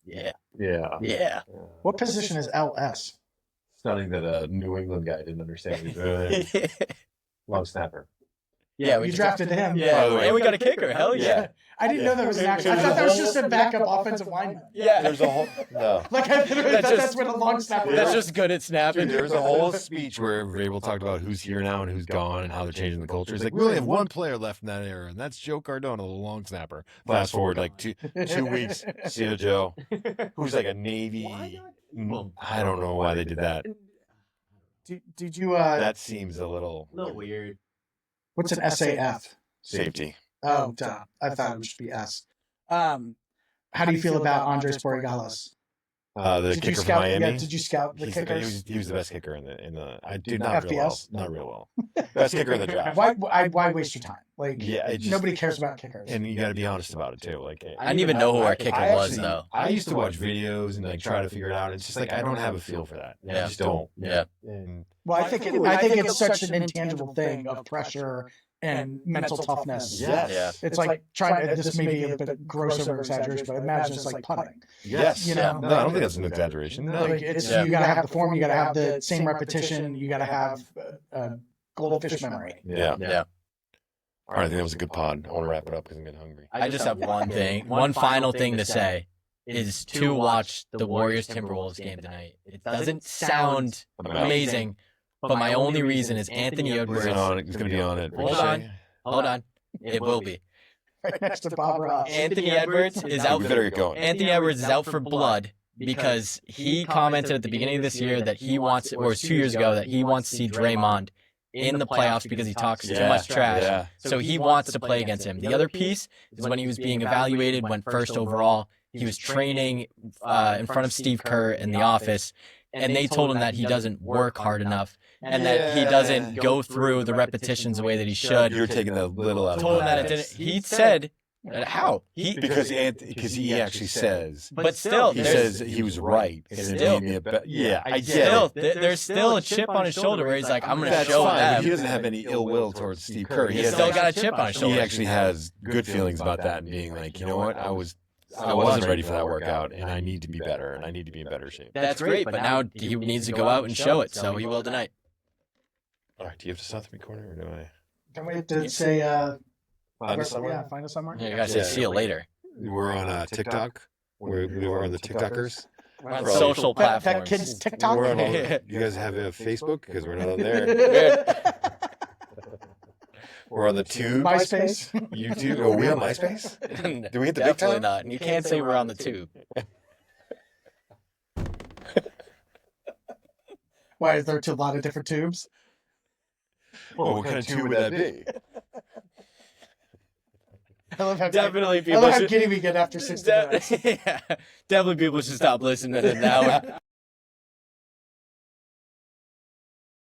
Yeah, Yeah. yeah. What position is LS? Stunning that a New England guy didn't understand what he was doing. Long snapper. Yeah, You drafted him. Yeah, By the way. and we got a kicker. Hell yeah. I didn't know that was an action. I thought that was just a backup offensive lineman. Yeah. There's a whole no. Like I literally That's thought just- that's what a long snapper That's is. just good at snapping. Dude, there was a whole speech where Vrabel talked about who's here now and who's gone and how they're changing the culture. It's like we only have one player left in that era, and that's Joe Cardona, the long snapper. Fast forward like 2 weeks, see you, Joe, who's like a Navy. I don't know why they did that. Did you That seems a little weird. what's an SAF? safety. Oh, duh. I thought it should be S. How do you feel about Andres Borregales? The Did you kicker from scout? Miami. Yeah, did you scout the He kickers? was the best kicker in the. I did not real well. FBS? Not real well. Best kicker in the draft. Why waste your time? Like, Yeah, it just- nobody cares about kickers. And you got to be honest about it too. Like I didn't even know who our kicker I was, actually- though. I used to watch videos and like try to figure it out. It's just like I don't have a feel for that. I Yeah. just don't. Yeah. And Well, I think it's such an intangible thing of pressure and mental toughness. yes. Yeah. It's like trying to, this may be a bit gross over exaggeration, but imagine it's like punting. Yes. You know? No, I don't think that's an exaggeration. No. Like it's Yeah. you got to have the form, you got to have the same repetition, you got to have goldfish memory. Yeah. Yeah. All right. I think that was a good pod. I want to wrap it up because I'm getting hungry. I just have one final thing to say is to watch the Warriors Timberwolves game tonight. It doesn't sound amazing, but my only reason is Anthony Edwards. He's on it. He's going to be on it. Hold on. Hold on. It will be. Right next to Bob Ross. Anthony Edwards is out We for better get going. Anthony Edwards is out for blood because he commented at the beginning of this year that he wants, or it was 2 years ago, that he wants to see Draymond in the playoffs because he talks too much trash. Yeah. So he wants to play against him. The other piece is when he was being evaluated, went first overall. He was training in front of Steve Kerr in the office, and they told him that he doesn't work hard enough and that he doesn't go through the repetitions the way that he should. You're taking the little out of Told him that it context. didn't. He said, how? Because he actually says But still, he there's- says he was right. And it Still. made me yeah, I get still, it. there's still a chip on his shoulder where he's like, I'm going to That's show fine, but them. he doesn't have any ill will towards Steve Kerr. He's has still actually- got a chip on his shoulder. He actually has good feelings about that and being like, you know what, I wasn't ready for that workout, and I need to be better, and I need to be in better shape. That's great, but now he needs to go out and show it, so he will tonight. All right, do you have to stop the recorder, or do I? Can we have to say Find us somewhere? yeah, find us somewhere? You gotta say, Yeah. see you later. We're on TikTok. We were on the TikTokers. We're on Bro. social That platforms. kid's TikTok. We're on all, you guys have a Facebook because we're not on there. We're on the Tube, MySpace. YouTube. Oh, we on MySpace? Do we hit the big Definitely time? not. You can't say we're on the tube. Why is there a lot of different tubes? Well, what kind of tube would that be? I love how Definitely I people love how should. giddy we get after 60 minutes. Yeah. Definitely people should stop listening now.